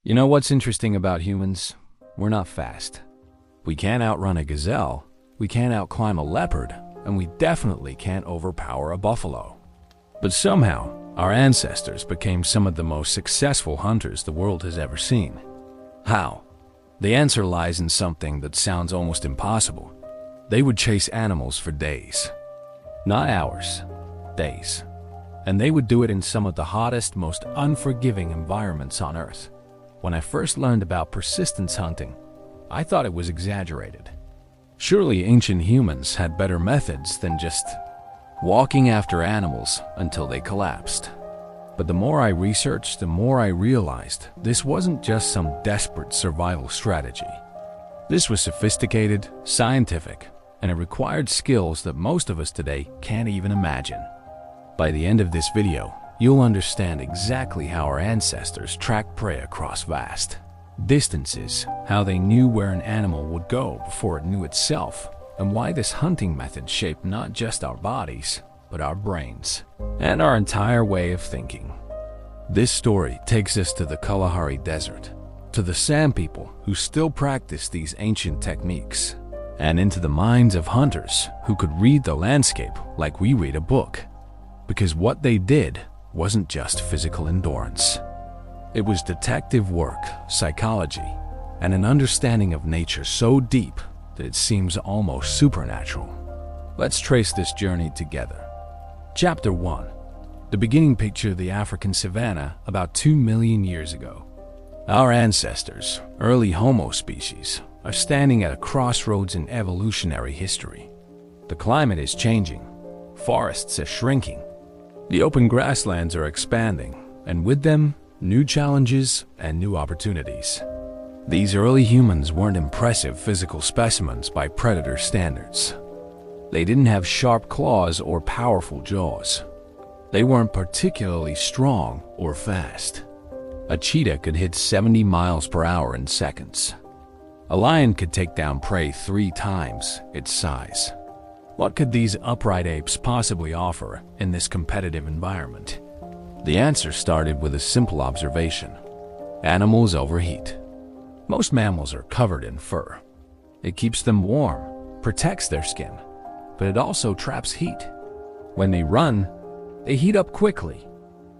You know what's interesting about humans? We're not fast. We can't outrun a gazelle, we can't outclimb a leopard, and we definitely can't overpower a buffalo. But somehow, our ancestors became some of the most successful hunters the world has ever seen. How? The answer lies in something that sounds almost impossible. They would chase animals for days. Not hours, days. And they would do it in some of the hottest, most unforgiving environments on Earth. When I first learned about persistence hunting, I thought it was exaggerated. Surely ancient humans had better methods than just walking after animals until they collapsed. But the more I researched, the more I realized this wasn't just some desperate survival strategy. This was sophisticated, scientific, and it required skills that most of us today can't even imagine. By the end of this video, you'll understand exactly how our ancestors tracked prey across vast distances, how they knew where an animal would go before it knew itself, and why this hunting method shaped not just our bodies, but our brains, and our entire way of thinking. This story takes us to the Kalahari Desert, to the Sand people who still practice these ancient techniques, and into the minds of hunters who could read the landscape like we read a book. Because what they did wasn't just physical endurance. It was detective work, psychology, and an understanding of nature so deep that it seems almost supernatural. Let's trace this journey together. Chapter 1. The beginning picture of the African savanna about 2 million years ago. Our ancestors, early Homo species, are standing at a crossroads in evolutionary history. The climate is changing. Forests are shrinking. The open grasslands are expanding, and with them, new challenges and new opportunities. These early humans weren't impressive physical specimens by predator standards. They didn't have sharp claws or powerful jaws. They weren't particularly strong or fast. A cheetah could hit 70 miles per hour in seconds. A lion could take down prey 3 times its size. What could these upright apes possibly offer in this competitive environment? The answer started with a simple observation. Animals overheat. Most mammals are covered in fur. It keeps them warm, protects their skin, but it also traps heat. When they run, they heat up quickly.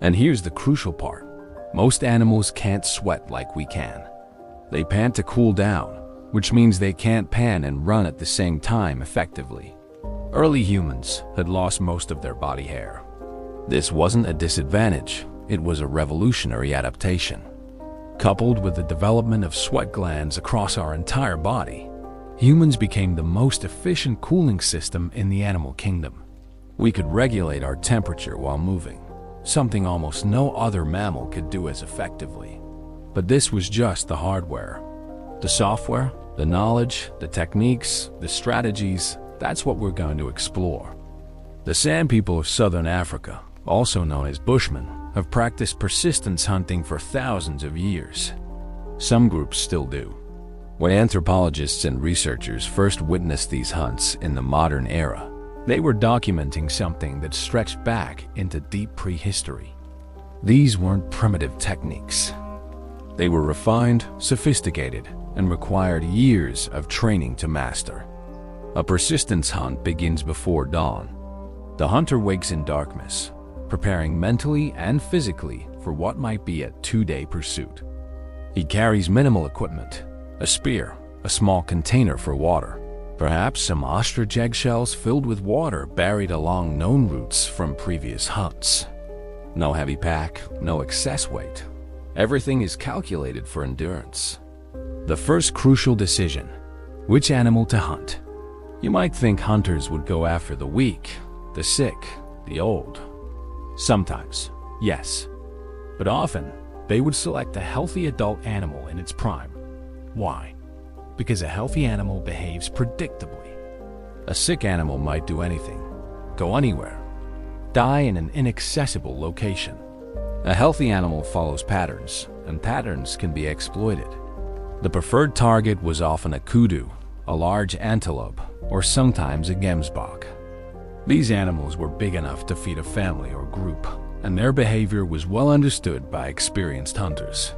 And here's the crucial part. Most animals can't sweat like we can. They pant to cool down, which means they can't pan and run at the same time effectively. Early humans had lost most of their body hair. This wasn't a disadvantage, it was a revolutionary adaptation. Coupled with the development of sweat glands across our entire body, humans became the most efficient cooling system in the animal kingdom. We could regulate our temperature while moving, something almost no other mammal could do as effectively. But this was just the hardware. The software, the knowledge, the techniques, the strategies, that's what we're going to explore. The Sand people of southern Africa, also known as Bushmen, have practiced persistence hunting for thousands of years. Some groups still do. When anthropologists and researchers first witnessed these hunts in the modern era, they were documenting something that stretched back into deep prehistory. These weren't primitive techniques. They were refined, sophisticated, and required years of training to master. A persistence hunt begins before dawn. The hunter wakes in darkness, preparing mentally and physically for what might be a 2-day pursuit. He carries minimal equipment, a spear, a small container for water, perhaps some ostrich eggshells filled with water buried along known routes from previous hunts. No heavy pack, no excess weight. Everything is calculated for endurance. The first crucial decision: which animal to hunt. You might think hunters would go after the weak, the sick, the old. Sometimes, yes. But often, they would select a healthy adult animal in its prime. Why? Because a healthy animal behaves predictably. A sick animal might do anything, go anywhere, die in an inaccessible location. A healthy animal follows patterns, and patterns can be exploited. The preferred target was often a kudu, a large antelope, or sometimes a gemsbok. These animals were big enough to feed a family or group, and their behavior was well understood by experienced hunters.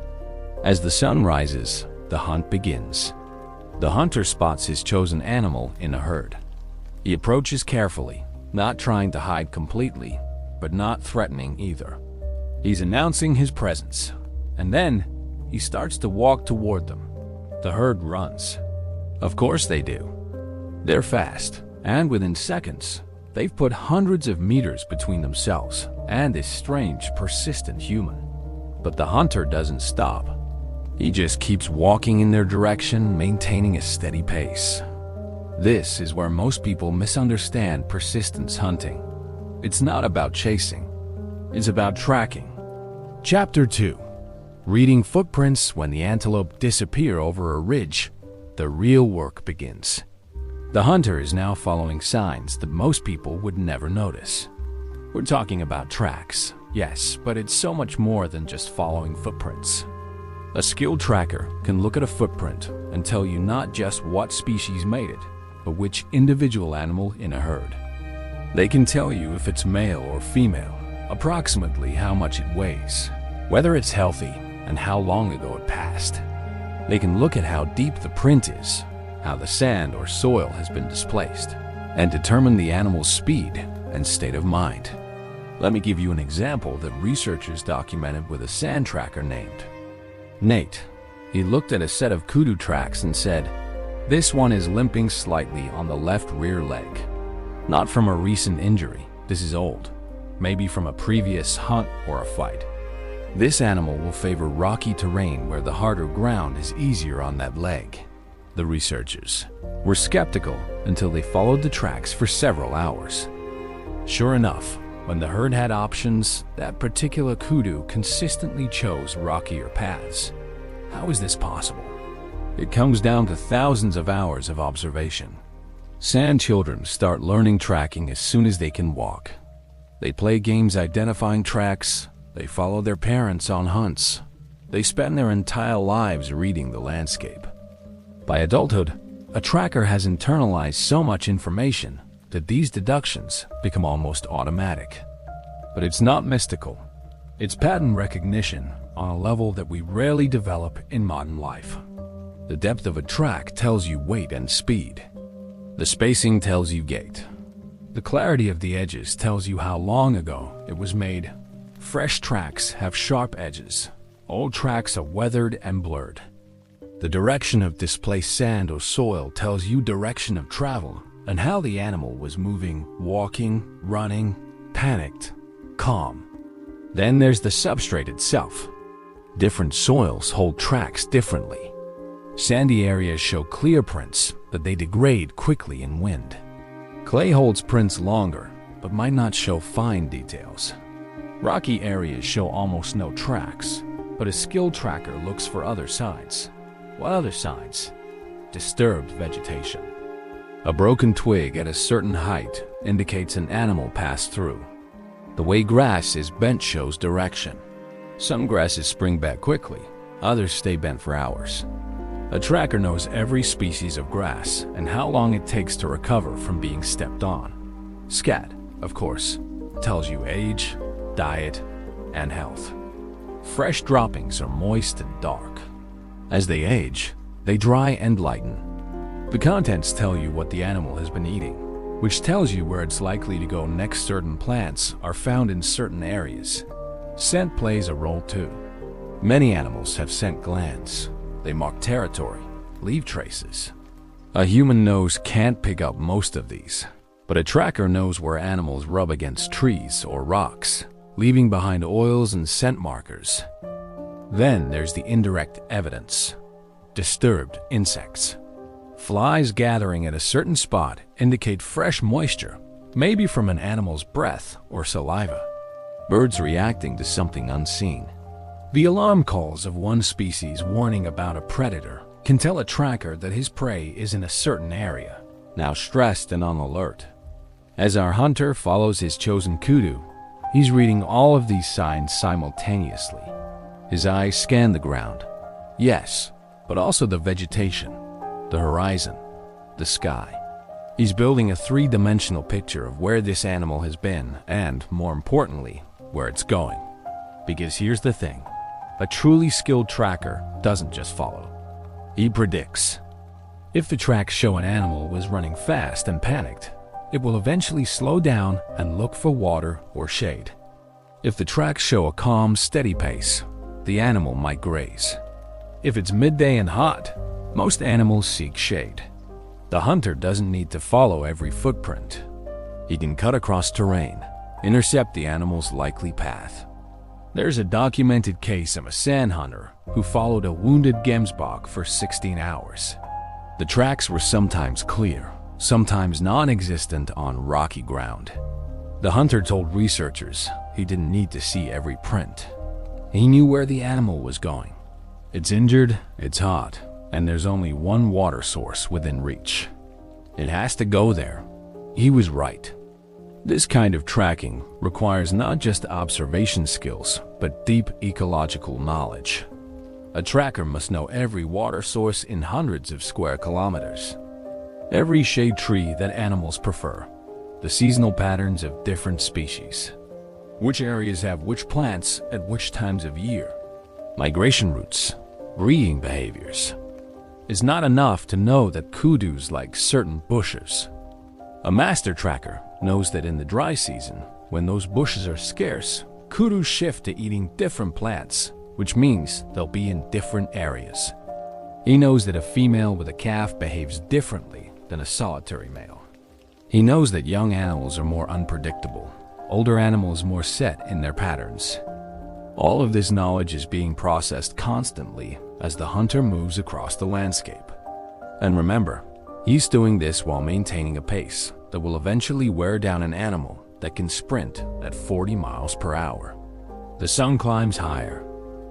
As the sun rises, the hunt begins. The hunter spots his chosen animal in a herd. He approaches carefully, not trying to hide completely, but not threatening either. He's announcing his presence, and then he starts to walk toward them. The herd runs. Of course they do. They're fast, and within seconds, they've put hundreds of meters between themselves and this strange, persistent human. But the hunter doesn't stop. He just keeps walking in their direction, maintaining a steady pace. This is where most people misunderstand persistence hunting. It's not about chasing. It's about tracking. Chapter 2. Reading footprints when the antelope disappear over a ridge. The real work begins. The hunter is now following signs that most people would never notice. We're talking about tracks, yes, but it's so much more than just following footprints. A skilled tracker can look at a footprint and tell you not just what species made it, but which individual animal in a herd. They can tell you if it's male or female, approximately how much it weighs, whether it's healthy, and how long ago it passed. They can look at how deep the print is, how the sand or soil has been displaced, and determine the animal's speed and state of mind. Let me give you an example that researchers documented with a sand tracker named Nate. He looked at a set of kudu tracks and said, "This one is limping slightly on the left rear leg. Not from a recent injury, this is old. Maybe from a previous hunt or a fight. This animal will favor rocky terrain where the harder ground is easier on that leg." The researchers were skeptical until they followed the tracks for several hours. Sure enough, when the herd had options, that particular kudu consistently chose rockier paths. How is this possible? It comes down to thousands of hours of observation. Sand children start learning tracking as soon as they can walk. They play games identifying tracks, they follow their parents on hunts, they spend their entire lives reading the landscape. By adulthood, a tracker has internalized so much information that these deductions become almost automatic. But it's not mystical. It's pattern recognition on a level that we rarely develop in modern life. The depth of a track tells you weight and speed. The spacing tells you gait. The clarity of the edges tells you how long ago it was made. Fresh tracks have sharp edges. Old tracks are weathered and blurred. The direction of displaced sand or soil tells you direction of travel and how the animal was moving, walking, running, panicked, calm. Then there's the substrate itself. Different soils hold tracks differently. Sandy areas show clear prints, but they degrade quickly in wind. Clay holds prints longer, but might not show fine details. Rocky areas show almost no tracks, but a skilled tracker looks for other signs. What other signs? Disturbed vegetation. A broken twig at a certain height indicates an animal passed through. The way grass is bent shows direction. Some grasses spring back quickly, others stay bent for hours. A tracker knows every species of grass and how long it takes to recover from being stepped on. Scat, of course, tells you age, diet, and health. Fresh droppings are moist and dark. As they age, they dry and lighten. The contents tell you what the animal has been eating, which tells you where it's likely to go next. Certain plants are found in certain areas. Scent plays a role too. Many animals have scent glands. They mark territory, leave traces. A human nose can't pick up most of these, but a tracker knows where animals rub against trees or rocks, leaving behind oils and scent markers. Then there's the indirect evidence. Disturbed insects. Flies gathering at a certain spot indicate fresh moisture, maybe from an animal's breath or saliva. Birds reacting to something unseen. The alarm calls of one species warning about a predator can tell a tracker that his prey is in a certain area, now stressed and on alert. As our hunter follows his chosen kudu, he's reading all of these signs simultaneously. His eyes scan the ground, yes, but also the vegetation, the horizon, the sky. He's building a three-dimensional picture of where this animal has been and, more importantly, where it's going. Because here's the thing. A truly skilled tracker doesn't just follow. He predicts. If the tracks show an animal was running fast and panicked, it will eventually slow down and look for water or shade. If the tracks show a calm, steady pace, the animal might graze. If it's midday and hot, most animals seek shade. The hunter doesn't need to follow every footprint. He can cut across terrain, intercept the animal's likely path. There's a documented case of a sand hunter who followed a wounded gemsbok for 16 hours. The tracks were sometimes clear, sometimes non-existent on rocky ground. The hunter told researchers he didn't need to see every print. He knew where the animal was going. It's injured, it's hot, and there's only one water source within reach. It has to go there. He was right. This kind of tracking requires not just observation skills, but deep ecological knowledge. A tracker must know every water source in hundreds of square kilometers, every shade tree that animals prefer, the seasonal patterns of different species, which areas have which plants at which times of year, migration routes, breeding behaviors. It's not enough to know that kudus like certain bushes. A master tracker knows that in the dry season, when those bushes are scarce, kudus shift to eating different plants, which means they'll be in different areas. He knows that a female with a calf behaves differently than a solitary male. He knows that young animals are more unpredictable, older animals more set in their patterns. All of this knowledge is being processed constantly as the hunter moves across the landscape. And remember, he's doing this while maintaining a pace that will eventually wear down an animal that can sprint at 40 miles per hour. The sun climbs higher.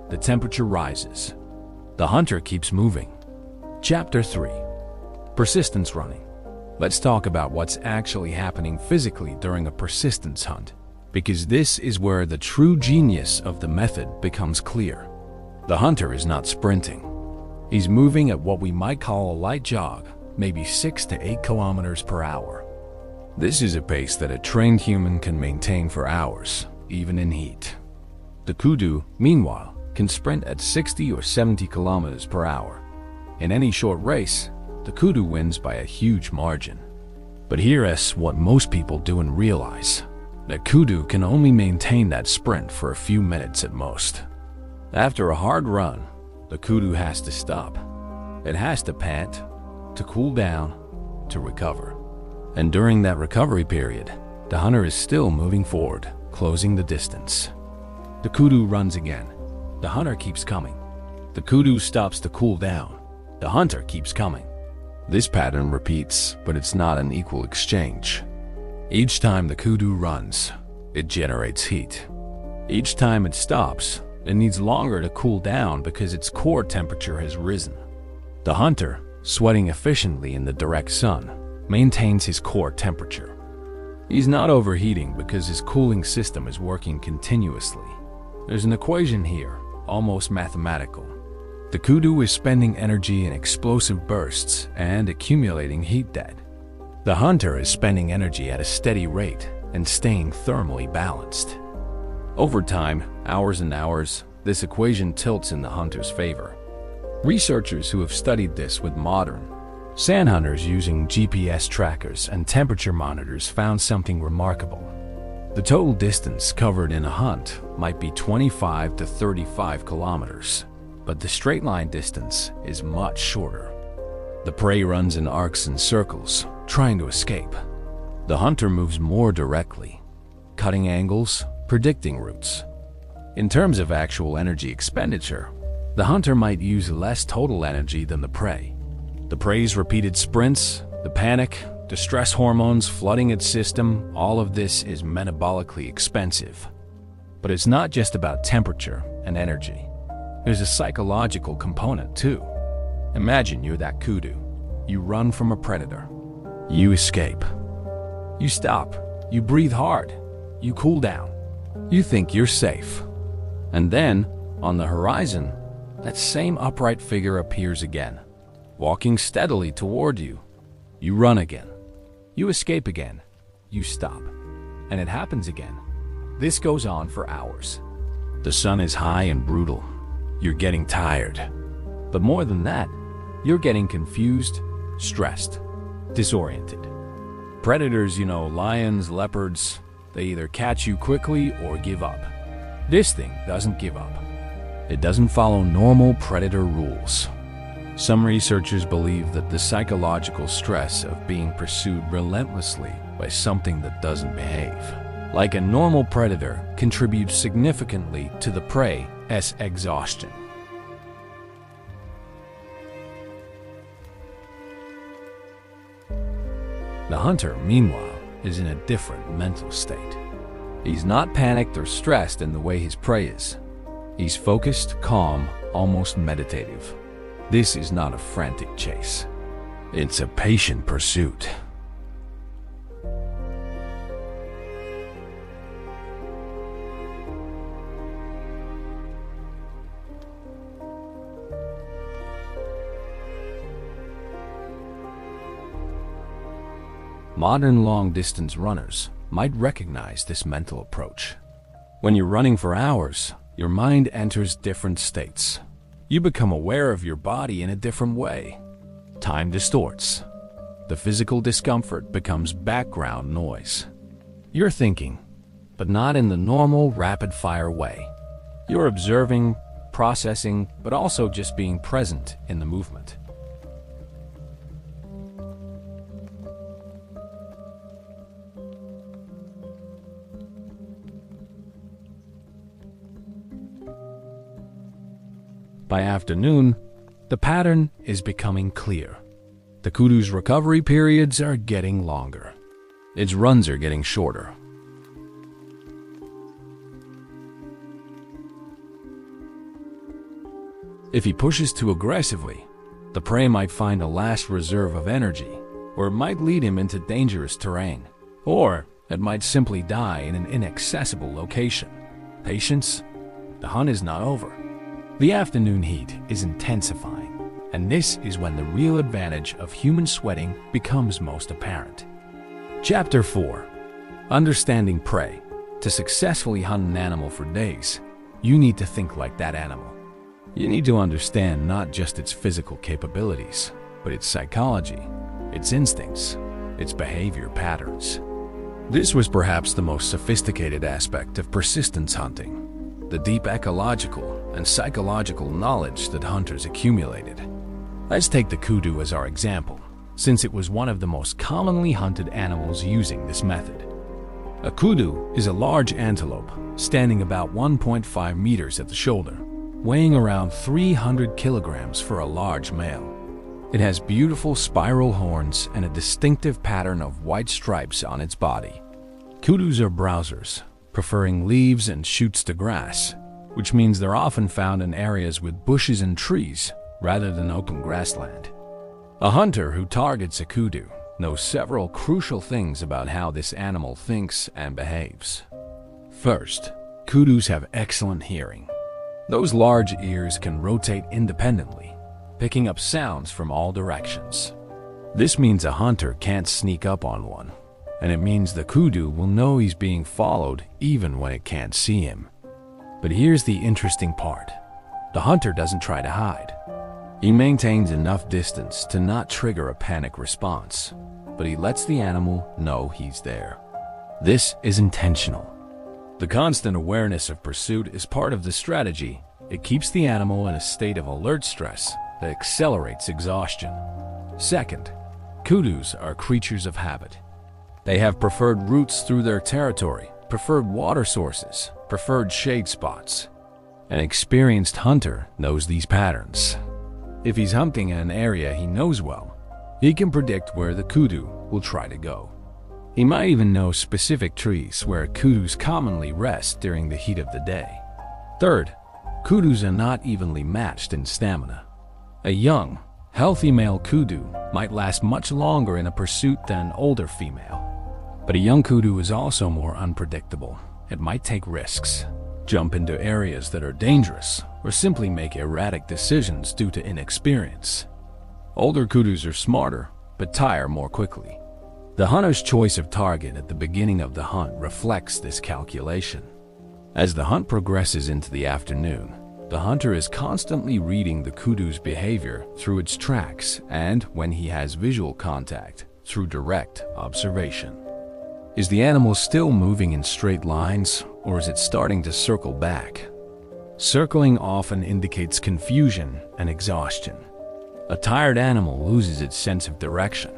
The temperature rises. The hunter keeps moving. Chapter 3. Persistence running. Let's talk about what's actually happening physically during a persistence hunt, because this is where the true genius of the method becomes clear. The hunter is not sprinting. He's moving at what we might call a light jog, maybe 6 to 8 kilometers per hour. This is a pace that a trained human can maintain for hours, even in heat. The kudu, meanwhile, can sprint at 60 or 70 kilometers per hour. In any short race, the kudu wins by a huge margin. But here's what most people don't realize. The kudu can only maintain that sprint for a few minutes at most. After a hard run, the kudu has to stop. It has to pant, to cool down, to recover. And during that recovery period, the hunter is still moving forward, closing the distance. The kudu runs again. The hunter keeps coming. The kudu stops to cool down. The hunter keeps coming. This pattern repeats, but it's not an equal exchange. Each time the kudu runs, it generates heat. Each time it stops, it needs longer to cool down because its core temperature has risen. The hunter, sweating efficiently in the direct sun, maintains his core temperature. He's not overheating because his cooling system is working continuously. There's an equation here, almost mathematical. The kudu is spending energy in explosive bursts and accumulating heat debt. The hunter is spending energy at a steady rate and staying thermally balanced. Over time, hours and hours, this equation tilts in the hunter's favor. Researchers who have studied this with modern sand hunters using GPS trackers and temperature monitors found something remarkable. The total distance covered in a hunt might be 25 to 35 kilometers, but the straight line distance is much shorter. The prey runs in arcs and circles, trying to escape. The hunter moves more directly, cutting angles, predicting routes. In terms of actual energy expenditure, the hunter might use less total energy than the prey. The prey's repeated sprints, the panic, the stress hormones flooding its system, all of this is metabolically expensive. But it's not just about temperature and energy. There's a psychological component too. Imagine you're that kudu. You run from a predator. You escape. You stop. You breathe hard. You cool down. You think you're safe. And then, on the horizon, that same upright figure appears again, walking steadily toward you. You run again. You escape again. You stop. And it happens again. This goes on for hours. The sun is high and brutal. you're getting tired. But more than that, you're getting confused, stressed, disoriented. Predators, lions, leopards, they either catch you quickly or give up. This thing doesn't give up. It doesn't follow normal predator rules. Some researchers believe that the psychological stress of being pursued relentlessly by something that doesn't behave, like a normal predator, contributes significantly to the prey's exhaustion. The hunter, meanwhile, is in a different mental state. He's not panicked or stressed in the way his prey is. He's focused, calm, almost meditative. This is not a frantic chase. It's a patient pursuit. Modern long-distance runners might recognize this mental approach. When you're running for hours, your mind enters different states. You become aware of your body in a different way. Time distorts. The physical discomfort becomes background noise. You're thinking, but not in the normal rapid-fire way. You're observing, processing, but also just being present in the movement. By afternoon, the pattern is becoming clear. The kudu's recovery periods are getting longer. Its runs are getting shorter. If he pushes too aggressively, the prey might find a last reserve of energy, or it might lead him into dangerous terrain, or it might simply die in an inaccessible location. Patience, the hunt is not over. The afternoon heat is intensifying, and this is when the real advantage of human sweating becomes most apparent. Chapter 4. Understanding prey. To successfully hunt an animal for days, you need to think like that animal. You need to understand not just its physical capabilities, but its psychology, its instincts, its behavior patterns. This was perhaps the most sophisticated aspect of persistence hunting. The deep ecological and psychological knowledge that hunters accumulated. Let's take the kudu as our example, since it was one of the most commonly hunted animals using this method. A kudu is a large antelope, standing about 1.5 meters at the shoulder, weighing around 300 kilograms for a large male. It has beautiful spiral horns and a distinctive pattern of white stripes on its body. Kudus are browsers, preferring leaves and shoots to grass, which means they're often found in areas with bushes and trees rather than open grassland. A hunter who targets a kudu knows several crucial things about how this animal thinks and behaves. First, kudus have excellent hearing. Those large ears can rotate independently, picking up sounds from all directions. This means a hunter can't sneak up on one, and it means the kudu will know he's being followed even when it can't see him. But here's the interesting part. The hunter doesn't try to hide. He maintains enough distance to not trigger a panic response, but he lets the animal know he's there. This is intentional. The constant awareness of pursuit is part of the strategy. It keeps the animal in a state of alert stress that accelerates exhaustion. Second, kudus are creatures of habit. They have preferred routes through their territory, preferred water sources, preferred shade spots. An experienced hunter knows these patterns. If he's hunting in an area he knows well, he can predict where the kudu will try to go. He might even know specific trees where kudus commonly rest during the heat of the day. Third, kudus are not evenly matched in stamina. A young, healthy male kudu might last much longer in a pursuit than an older female. But a young kudu is also more unpredictable. It might take risks, jump into areas that are dangerous, or simply make erratic decisions due to inexperience. Older kudus are smarter, but tire more quickly. The hunter's choice of target at the beginning of the hunt reflects this calculation. As the hunt progresses into the afternoon, The hunter is constantly reading the kudu's behavior through its tracks and, when he has visual contact, through direct observation. Is the animal still moving in straight lines, or is it starting to circle back? Circling often indicates confusion and exhaustion. A tired animal loses its sense of direction,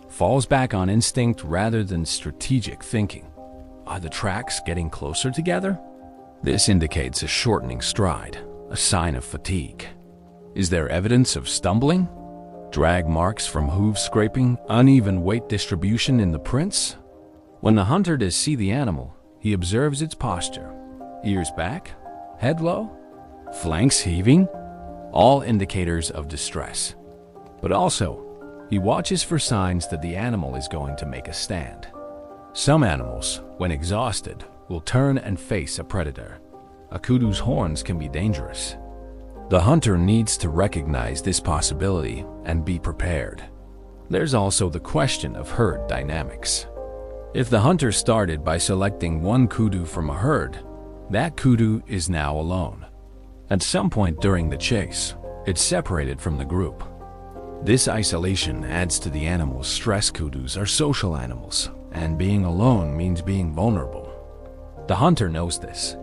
falls back on instinct rather than strategic thinking. Are the tracks getting closer together? This indicates a shortening stride, a sign of fatigue. Is there evidence of stumbling? Drag marks from hoof scraping, uneven weight distribution in the prints? When the hunter does see the animal, he observes its posture. Ears back, head low, flanks heaving, all indicators of distress. But also, he watches for signs that the animal is going to make a stand. Some animals, when exhausted, will turn and face a predator. A kudu's horns can be dangerous. The hunter needs to recognize this possibility and be prepared. There's also the question of herd dynamics. If the hunter started by selecting one kudu from a herd, that kudu is now alone. At some point during the chase, it's separated from the group. This isolation adds to the animal's stress. Kudus are social animals, and being alone means being vulnerable. The hunter knows this.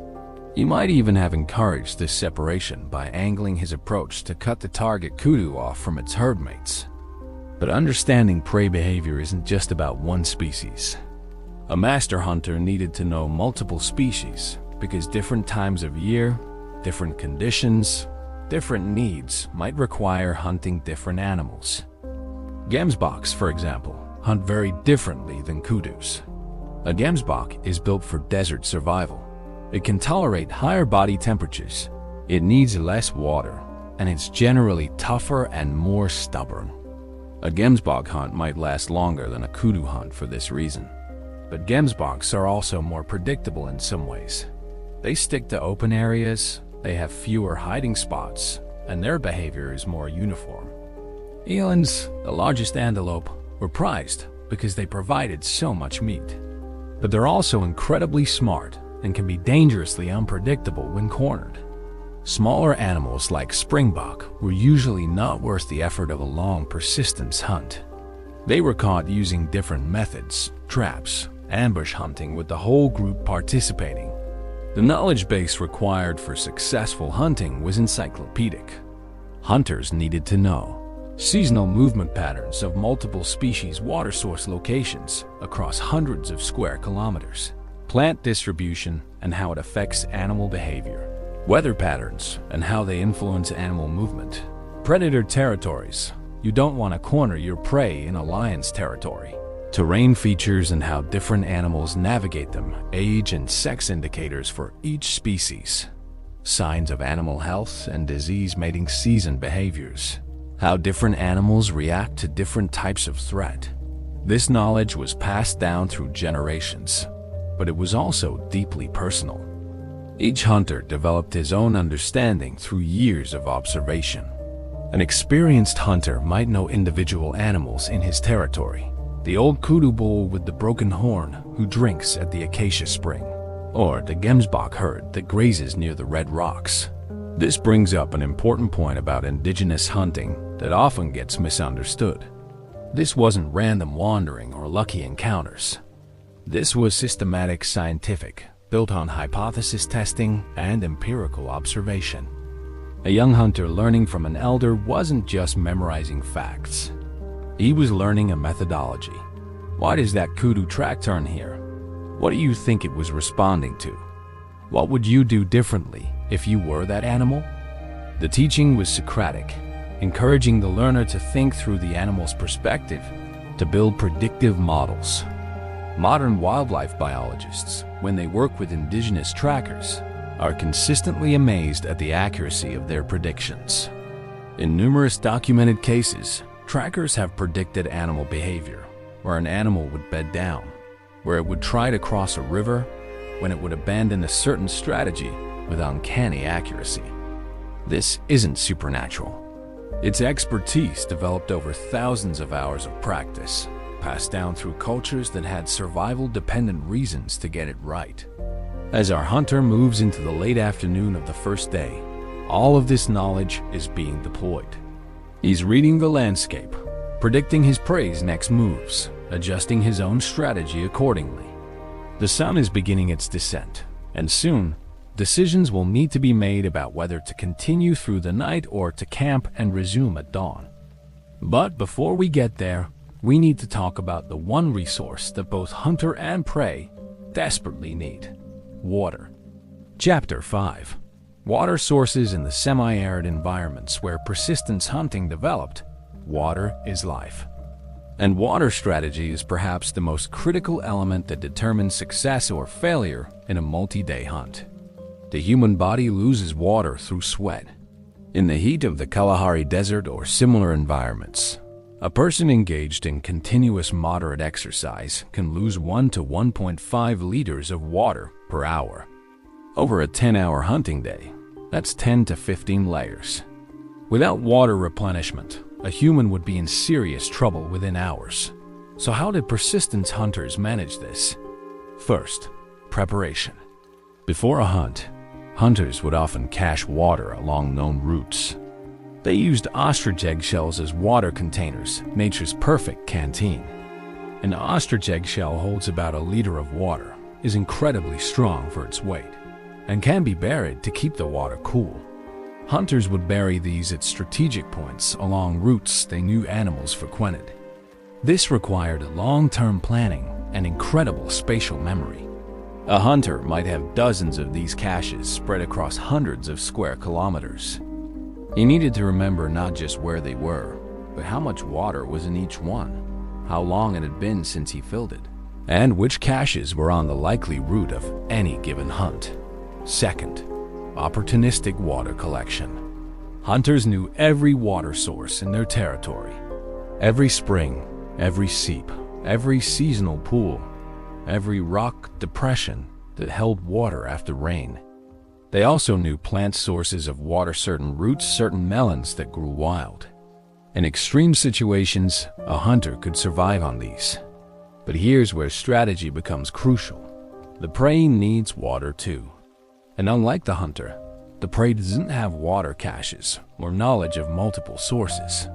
He might even have encouraged this separation by angling his approach to cut the target kudu off from its herdmates. But understanding prey behavior isn't just about one species. A master hunter needed to know multiple species because different times of year, different conditions, different needs might require hunting different animals. Gemsboks, for example, hunt very differently than kudus. A gemsbok is built for desert survival. It can tolerate higher body temperatures, it needs less water, and it's generally tougher and more stubborn. A gemsbok hunt might last longer than a kudu hunt for this reason. But gemsboks are also more predictable in some ways. They stick to open areas, they have fewer hiding spots, and their behavior is more uniform. Elands, the largest antelope, were prized because they provided so much meat. But they're also incredibly smart and can be dangerously unpredictable when cornered. Smaller animals like springbok were usually not worth the effort of a long persistence hunt. They were caught using different methods, traps, ambush hunting with the whole group participating. The knowledge base required for successful hunting was encyclopedic. Hunters needed to know seasonal movement patterns of multiple species water source locations across hundreds of square kilometers, plant distribution and how it affects animal behavior, weather patterns and how they influence animal movement, predator territories. You don't want to corner your prey in a lion's territory. Terrain features and how different animals navigate them, age and sex indicators for each species, signs of animal health and disease mating season behaviors, how different animals react to different types of threat. This knowledge was passed down through generations, but it was also deeply personal. Each hunter developed his own understanding through years of observation. An experienced hunter might know individual animals in his territory. The old kudu bull with the broken horn who drinks at the acacia spring, or the gemsbok herd that grazes near the red rocks. This brings up an important point about indigenous hunting that often gets misunderstood. This wasn't random wandering or lucky encounters. This was systematic scientific, built on hypothesis testing and empirical observation. A young hunter learning from an elder wasn't just memorizing facts. He was learning a methodology. Why does that kudu track turn here? What do you think it was responding to? What would you do differently if you were that animal? The teaching was Socratic, encouraging the learner to think through the animal's perspective, to build predictive models. Modern wildlife biologists, when they work with indigenous trackers, are consistently amazed at the accuracy of their predictions. In numerous documented cases, trackers have predicted animal behavior, where an animal would bed down, where it would try to cross a river, when it would abandon a certain strategy with uncanny accuracy. This isn't supernatural. It's expertise developed over thousands of hours of practice, passed down through cultures that had survival-dependent reasons to get it right. As our hunter moves into the late afternoon of the first day, all of this knowledge is being deployed. He's reading the landscape, predicting his prey's next moves, adjusting his own strategy accordingly. The sun is beginning its descent, and soon, decisions will need to be made about whether to continue through the night or to camp and resume at dawn. But before we get there, we need to talk about the one resource that both hunter and prey desperately need: water. Chapter 5. Water sources in the semi-arid environments where persistence hunting developed. Water is life. And water strategy is perhaps the most critical element that determines success or failure in a multi-day hunt. The human body loses water through sweat. In the heat of the Kalahari Desert or similar environments, a person engaged in continuous moderate exercise can lose 1 to 1.5 liters of water per hour. Over a 10-hour hunting day, that's 10 to 15 layers. Without water replenishment, a human would be in serious trouble within hours. So how did persistence hunters manage this? First, preparation. Before a hunt, hunters would often cache water along known routes. They used ostrich eggshells as water containers, nature's perfect canteen. An ostrich eggshell holds about a liter of water, is incredibly strong for its weight, and can be buried to keep the water cool. Hunters would bury these at strategic points along routes they knew animals frequented. This required long-term planning and incredible spatial memory. A hunter might have dozens of these caches spread across hundreds of square kilometers. He needed to remember not just where they were, but how much water was in each one, how long it had been since he filled it, and which caches were on the likely route of any given hunt. Second, opportunistic water collection. Hunters knew every water source in their territory. Every spring, every seep, every seasonal pool, every rock depression that held water after rain. They also knew plant sources of water, certain roots, certain melons that grew wild. In extreme situations, a hunter could survive on these. But here's where strategy becomes crucial. The prey needs water too. And unlike the hunter, the prey doesn't have water caches or knowledge of multiple sources.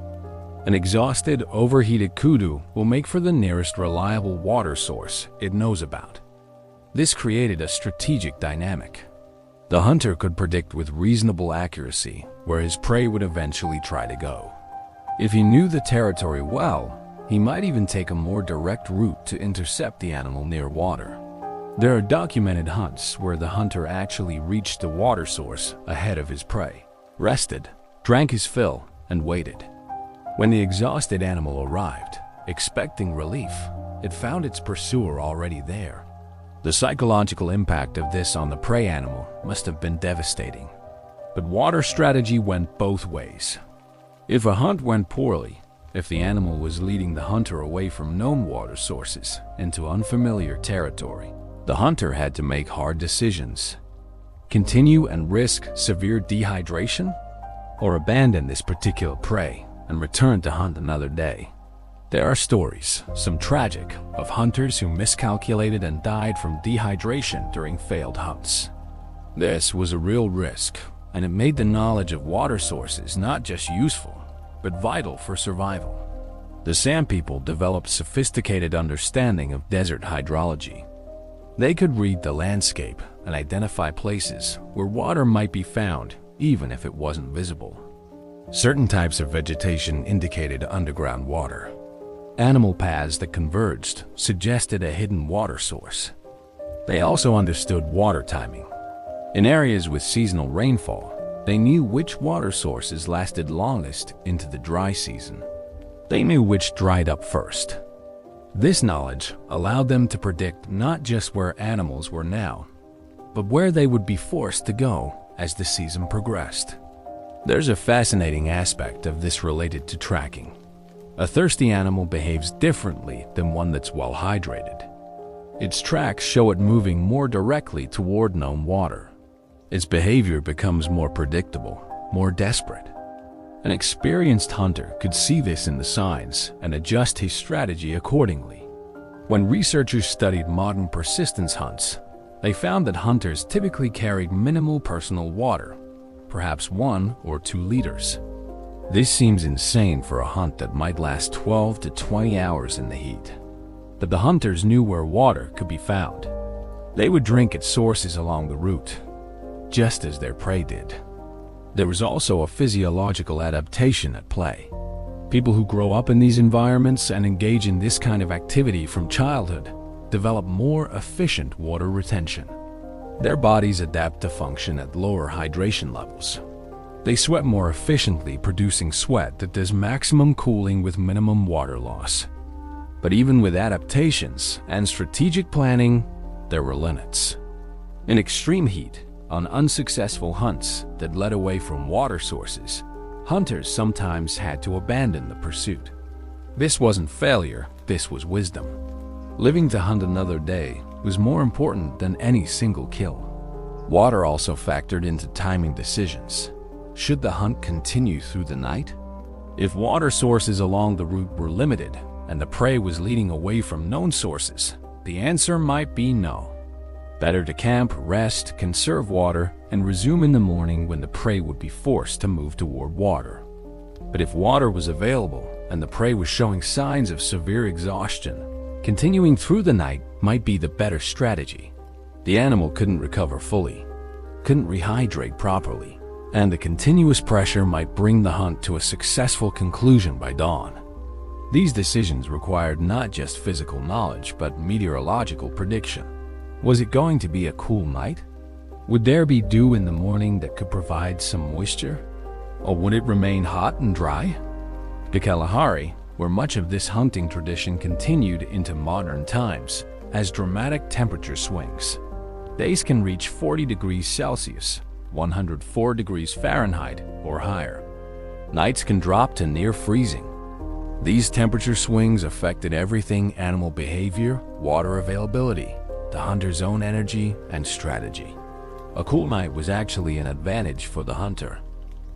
An exhausted, overheated kudu will make for the nearest reliable water source it knows about. This created a strategic dynamic. The hunter could predict with reasonable accuracy where his prey would eventually try to go. If he knew the territory well, he might even take a more direct route to intercept the animal near water. There are documented hunts where the hunter actually reached the water source ahead of his prey, rested, drank his fill, and waited. When the exhausted animal arrived, expecting relief, it found its pursuer already there. The psychological impact of this on the prey animal must have been devastating. But water strategy went both ways. If a hunt went poorly, if the animal was leading the hunter away from known water sources into unfamiliar territory, the hunter had to make hard decisions. Continue and risk severe dehydration, or abandon this particular prey and return to hunt another day. There are stories, some tragic, of hunters who miscalculated and died from dehydration during failed hunts. This was a real risk, and it made the knowledge of water sources not just useful, but vital for survival. The Sand People developed sophisticated understanding of desert hydrology. They could read the landscape and identify places where water might be found even if it wasn't visible. Certain types of vegetation indicated underground water. Animal paths that converged suggested a hidden water source. They also understood water timing. In areas with seasonal rainfall, they knew which water sources lasted longest into the dry season. They knew which dried up first. This knowledge allowed them to predict not just where animals were now, but where they would be forced to go as the season progressed. There's a fascinating aspect of this related to tracking. A thirsty animal behaves differently than one that's well hydrated. Its tracks show it moving more directly toward known water. Its behavior becomes more predictable, more desperate. An experienced hunter could see this in the signs and adjust his strategy accordingly. When researchers studied modern persistence hunts, they found that hunters typically carried minimal personal water, perhaps 1 or 2 liters. This seems insane for a hunt that might last 12 to 20 hours in the heat. But the hunters knew where water could be found. They would drink at sources along the route, just as their prey did. There was also a physiological adaptation at play. People who grow up in these environments and engage in this kind of activity from childhood develop more efficient water retention. Their bodies adapt to function at lower hydration levels. They sweat more efficiently, producing sweat that does maximum cooling with minimum water loss. But even with adaptations and strategic planning, there were limits. In extreme heat, on unsuccessful hunts that led away from water sources, hunters sometimes had to abandon the pursuit. This wasn't failure, this was wisdom. Living to hunt another day was more important than any single kill. Water also factored into timing decisions. Should the hunt continue through the night? If water sources along the route were limited and the prey was leading away from known sources, the answer might be no. Better to camp, rest, conserve water, and resume in the morning when the prey would be forced to move toward water. But if water was available and the prey was showing signs of severe exhaustion, continuing through the night might be the better strategy. The animal couldn't recover fully, couldn't rehydrate properly, and the continuous pressure might bring the hunt to a successful conclusion by dawn. These decisions required not just physical knowledge, but meteorological prediction. Was it going to be a cool night? Would there be dew in the morning that could provide some moisture? Or would it remain hot and dry? The Kalahari, where much of this hunting tradition continued into modern times, has dramatic temperature swings. Days can reach 40 degrees Celsius, 104 degrees Fahrenheit, or higher. Nights can drop to near freezing. These temperature swings affected everything: animal behavior, water availability, the hunter's own energy and strategy. A cool night was actually an advantage for the hunter.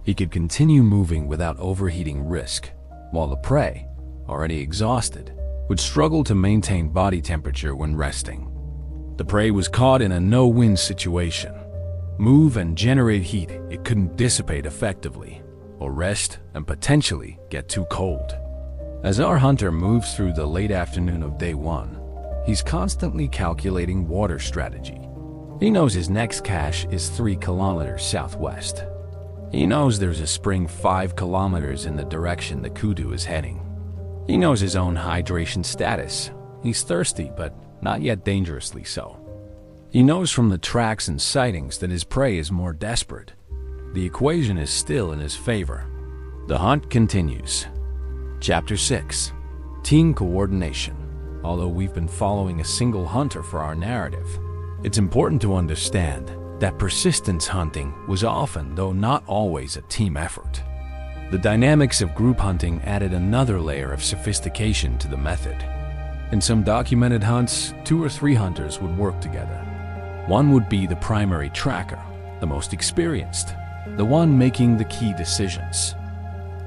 He could continue moving without overheating risk, while the prey, already exhausted, would struggle to maintain body temperature when resting. The prey was caught in a no-win situation. Move and generate heat it couldn't dissipate effectively, or rest and potentially get too cold. As our hunter moves through the late afternoon of day 1, he's constantly calculating water strategy. He knows his next cache is 3 kilometers southwest. He knows there's a spring 5 kilometers in the direction the kudu is heading. He knows his own hydration status. He's thirsty, but not yet dangerously so. He knows from the tracks and sightings that his prey is more desperate. The equation is still in his favor. The hunt continues. Chapter 6. Team Coordination. Although we've been following a single hunter for our narrative, it's important to understand that persistence hunting was often, though not always, a team effort. The dynamics of group hunting added another layer of sophistication to the method. In some documented hunts, 2 or 3 hunters would work together. One would be the primary tracker, the most experienced, the one making the key decisions.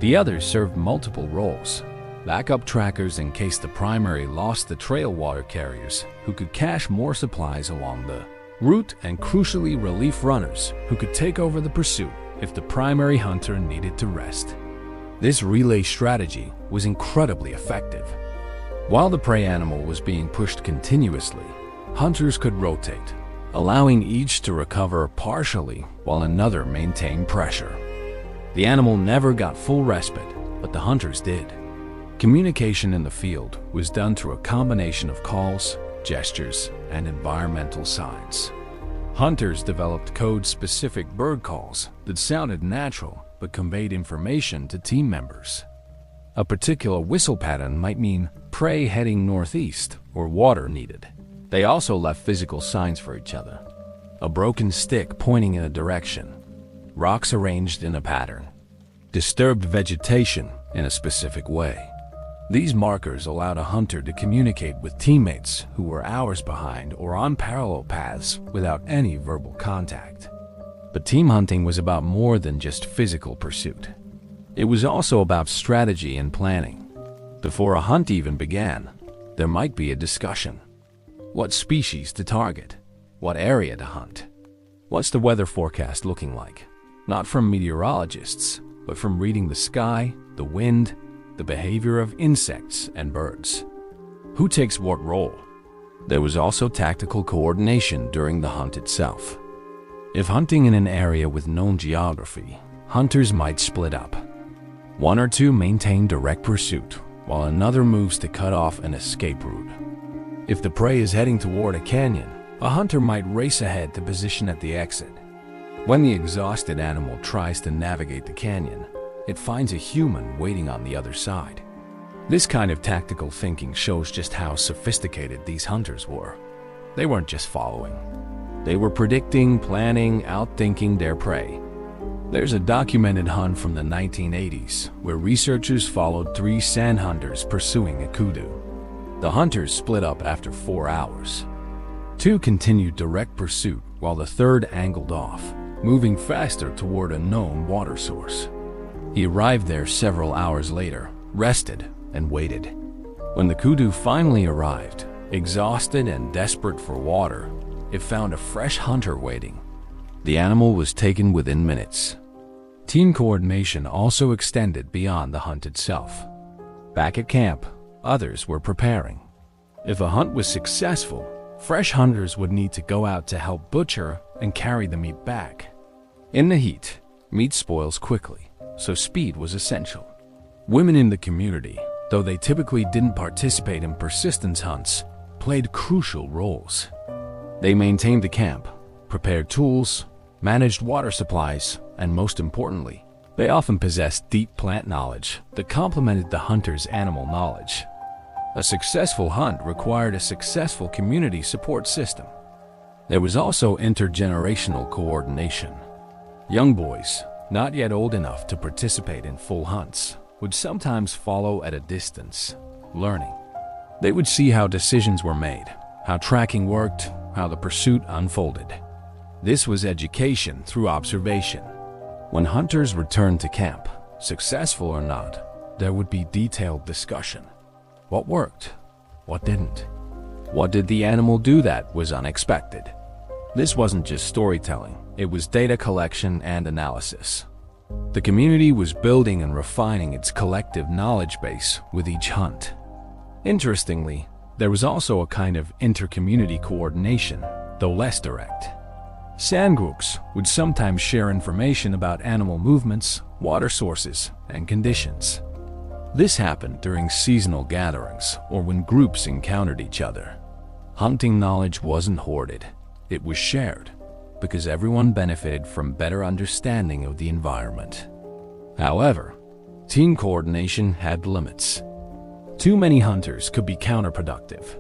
The others served multiple roles: backup trackers in case the primary lost the trail water carriers, who could cache more supplies along the route, and crucially relief runners, who could take over the pursuit if the primary hunter needed to rest. This relay strategy was incredibly effective. While the prey animal was being pushed continuously, hunters could rotate, allowing each to recover partially while another maintained pressure. The animal never got full respite, but the hunters did. Communication in the field was done through a combination of calls, gestures, and environmental signs. Hunters developed code-specific bird calls that sounded natural but conveyed information to team members. A particular whistle pattern might mean prey heading northeast or water needed. They also left physical signs for each other: a broken stick pointing in a direction, rocks arranged in a pattern, disturbed vegetation in a specific way. These markers allowed a hunter to communicate with teammates who were hours behind or on parallel paths without any verbal contact. But team hunting was about more than just physical pursuit. It was also about strategy and planning. Before a hunt even began, there might be a discussion. What species to target? What area to hunt? What's the weather forecast looking like? not from meteorologists, but from reading the sky, the wind, the behavior of insects and birds. Who takes what role? There was also tactical coordination during the hunt itself. If hunting in an area with known geography, hunters might split up. One or two maintain direct pursuit, while another moves to cut off an escape route. If the prey is heading toward a canyon, a hunter might race ahead to position at the exit. When the exhausted animal tries to navigate the canyon, it finds a human waiting on the other side. This kind of tactical thinking shows just how sophisticated these hunters were. They weren't just following. They were predicting, planning, outthinking their prey. There's a documented hunt from the 1980s where researchers followed 3 sand hunters pursuing a kudu. The hunters split up after 4 hours. 2 continued direct pursuit while the third angled off, moving faster toward a known water source. He arrived there several hours later, rested, and waited. When the kudu finally arrived, exhausted and desperate for water, it found a fresh hunter waiting. The animal was taken within minutes. Team coordination also extended beyond the hunt itself. Back at camp, others were preparing. If a hunt was successful, fresh hunters would need to go out to help butcher and carry the meat back. In the heat, meat spoils quickly, so speed was essential. Women in the community, though they typically didn't participate in persistence hunts, played crucial roles. They maintained the camp, prepared tools, managed water supplies, and most importantly, they often possessed deep plant knowledge that complemented the hunter's animal knowledge. A successful hunt required a successful community support system. There was also intergenerational coordination. Young boys, not yet old enough to participate in full hunts, would sometimes follow at a distance, learning. They would see how decisions were made, how tracking worked, how the pursuit unfolded. This was education through observation. When hunters returned to camp, successful or not, there would be detailed discussion. What worked? What didn't? What did the animal do that was unexpected? This wasn't just storytelling, it was data collection and analysis. The community was building and refining its collective knowledge base with each hunt. Interestingly, there was also a kind of inter-community coordination, though less direct. Sand groups would sometimes share information about animal movements, water sources, and conditions. This happened during seasonal gatherings or when groups encountered each other. Hunting knowledge wasn't hoarded, it was shared, because everyone benefited from better understanding of the environment. However, team coordination had limits. Too many hunters could be counterproductive.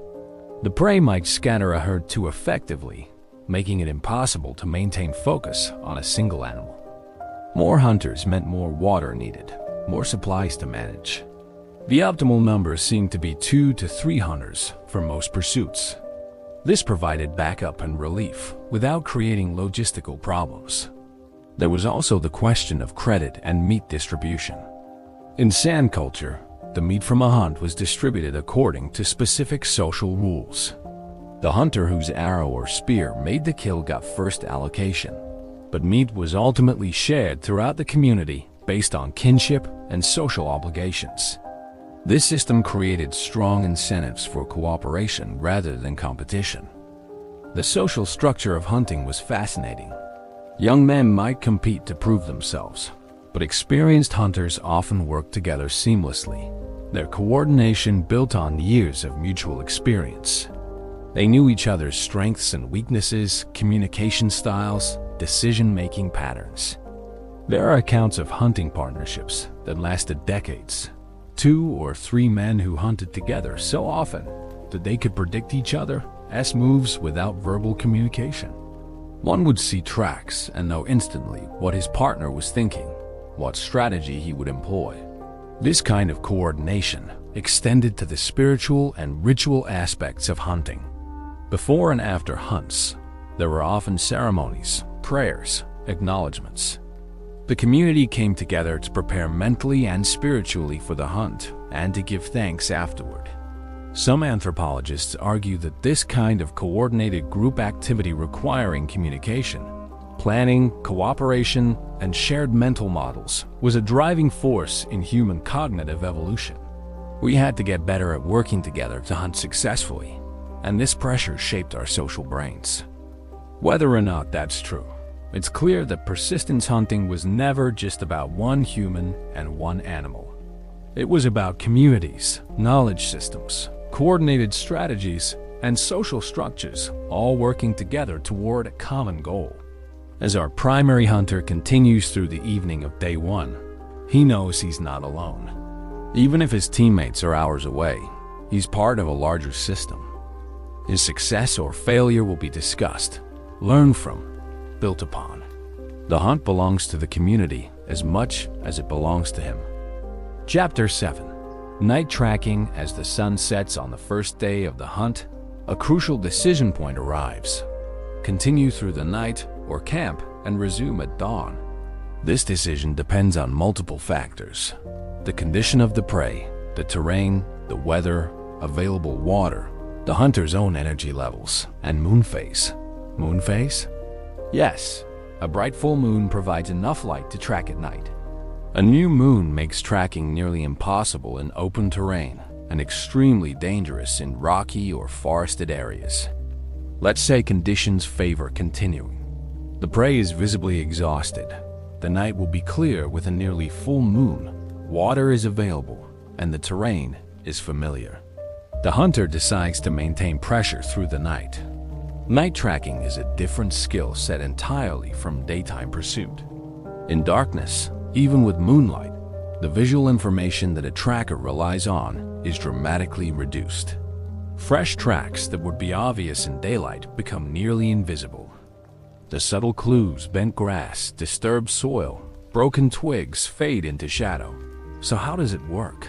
The prey might scatter a herd too effectively, making it impossible to maintain focus on a single animal. More hunters meant more water needed, more supplies to manage. The optimal number seemed to be 2 to 3 hunters for most pursuits. This provided backup and relief without creating logistical problems. There was also the question of credit and meat distribution. In sand culture, the meat from a hunt was distributed according to specific social rules. The hunter whose arrow or spear made the kill got first allocation, but meat was ultimately shared throughout the community based on kinship and social obligations. This system created strong incentives for cooperation rather than competition. The social structure of hunting was fascinating. Young men might compete to prove themselves, but experienced hunters often worked together seamlessly. Their coordination built on years of mutual experience. They knew each other's strengths and weaknesses, communication styles, decision-making patterns. There are accounts of hunting partnerships that lasted decades. 2 or 3 men who hunted together so often that they could predict each other's moves without verbal communication. One would see tracks and know instantly what his partner was thinking, what strategy he would employ. This kind of coordination extended to the spiritual and ritual aspects of hunting. Before and after hunts, there were often ceremonies, prayers, acknowledgments. The community came together to prepare mentally and spiritually for the hunt and to give thanks afterward. Some anthropologists argue that this kind of coordinated group activity requiring communication Planning, cooperation, and shared mental models was a driving force in human cognitive evolution. We had to get better at working together to hunt successfully, and this pressure shaped our social brains. Whether or not that's true, it's clear that persistence hunting was never just about one human and one animal. It was about communities, knowledge systems, coordinated strategies, and social structures all working together toward a common goal. As our primary hunter continues through the evening of day one, he knows he's not alone. Even if his teammates are hours away, he's part of a larger system. His success or failure will be discussed, learned from, built upon. The hunt belongs to the community as much as it belongs to him. Chapter 7. Night tracking. As the sun sets on the first day of the hunt, a crucial decision point arrives. Continue through the night or camp and resume at dawn. This decision depends on multiple factors: the condition of the prey, the terrain, the weather, available water, the hunter's own energy levels, and moon phase. Moon phase? Yes, a bright full moon provides enough light to track at night. A new moon makes tracking nearly impossible in open terrain and extremely dangerous in rocky or forested areas. Let's say conditions favor continuing. The prey is visibly exhausted. The night will be clear with a nearly full moon. Water is available, and the terrain is familiar. The hunter decides to maintain pressure through the night. Night tracking is a different skill set entirely from daytime pursuit. In darkness, even with moonlight, the visual information that a tracker relies on is dramatically reduced. Fresh tracks that would be obvious in daylight become nearly invisible. The subtle clues, bent grass, disturbed soil, broken twigs fade into shadow. So how does it work?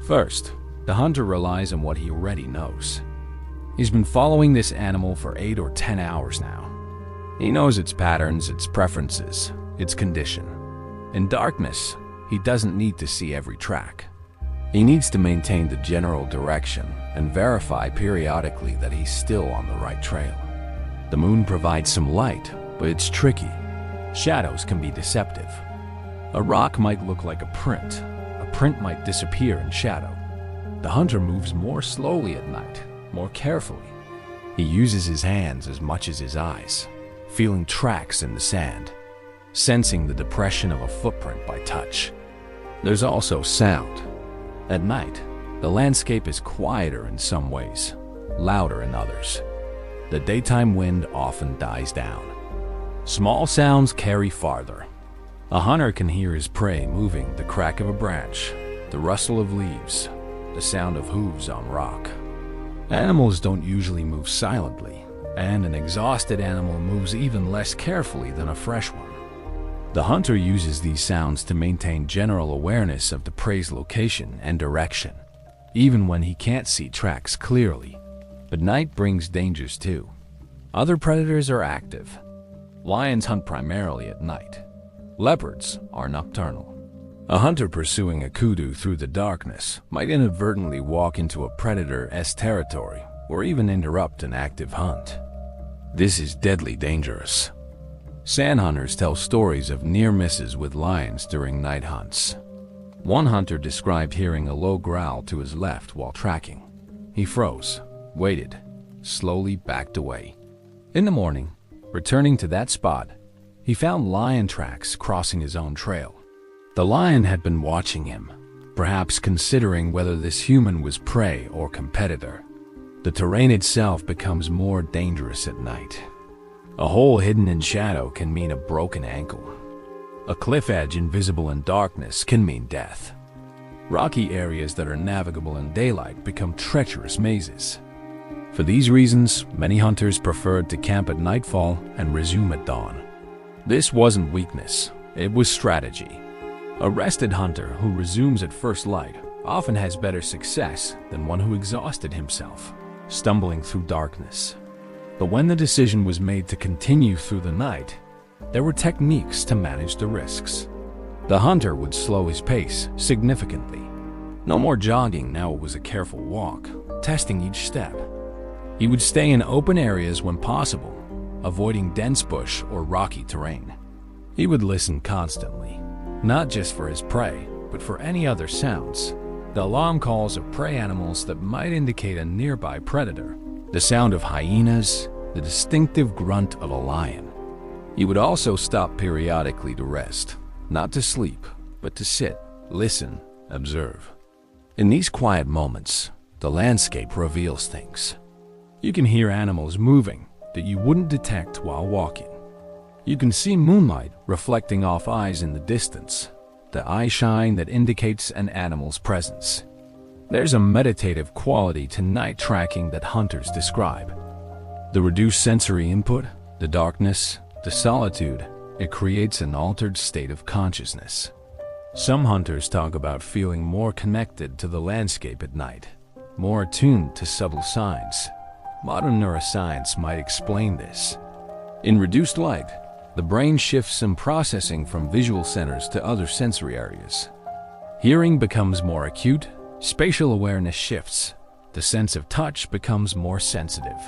First, the hunter relies on what he already knows. He's been following this animal for 8 or 10 hours now. He knows its patterns, its preferences, its condition. In darkness, he doesn't need to see every track. He needs to maintain the general direction and verify periodically that he's still on the right trail. The moon provides some light, but it's tricky. Shadows can be deceptive. A rock might look like a print might disappear in shadow. The hunter moves more slowly at night, more carefully. He uses his hands as much as his eyes, feeling tracks in the sand, sensing the depression of a footprint by touch. There's also sound. At night, the landscape is quieter in some ways, louder in others. The daytime wind often dies down. Small sounds carry farther. A hunter can hear his prey moving, the crack of a branch, the rustle of leaves, the sound of hooves on rock. Animals don't usually move silently, and an exhausted animal moves even less carefully than a fresh one. The hunter uses these sounds to maintain general awareness of the prey's location and direction, even when he can't see tracks clearly. But night brings dangers too. Other predators are active. Lions hunt primarily at night. Leopards are nocturnal. A hunter pursuing a kudu through the darkness might inadvertently walk into a predator's territory or even interrupt an active hunt. This is deadly dangerous. Sand hunters tell stories of near misses with lions during night hunts. One hunter described hearing a low growl to his left while tracking. He froze, waited, slowly backed away. In the morning, returning to that spot, he found lion tracks crossing his own trail. The lion had been watching him, perhaps considering whether this human was prey or competitor. The terrain itself becomes more dangerous at night. A hole hidden in shadow can mean a broken ankle. A cliff edge invisible in darkness can mean death. Rocky areas that are navigable in daylight become treacherous mazes. For these reasons, many hunters preferred to camp at nightfall and resume at dawn. This wasn't weakness, it was strategy. A rested hunter who resumes at first light often has better success than one who exhausted himself, stumbling through darkness. But when the decision was made to continue through the night, there were techniques to manage the risks. The hunter would slow his pace significantly. No more jogging, now it was a careful walk, testing each step. He would stay in open areas when possible, avoiding dense bush or rocky terrain. He would listen constantly, not just for his prey, but for any other sounds. The alarm calls of prey animals that might indicate a nearby predator, the sound of hyenas, the distinctive grunt of a lion. He would also stop periodically to rest, not to sleep, but to sit, listen, observe. In these quiet moments, the landscape reveals things. You can hear animals moving that you wouldn't detect while walking. You can see moonlight reflecting off eyes in the distance, the eye shine that indicates an animal's presence. There's a meditative quality to night tracking that hunters describe. The reduced sensory input, the darkness, the solitude, it creates an altered state of consciousness. Some hunters talk about feeling more connected to the landscape at night, more attuned to subtle signs. Modern neuroscience might explain this. In reduced light, the brain shifts some processing from visual centers to other sensory areas. Hearing becomes more acute, spatial awareness shifts, the sense of touch becomes more sensitive.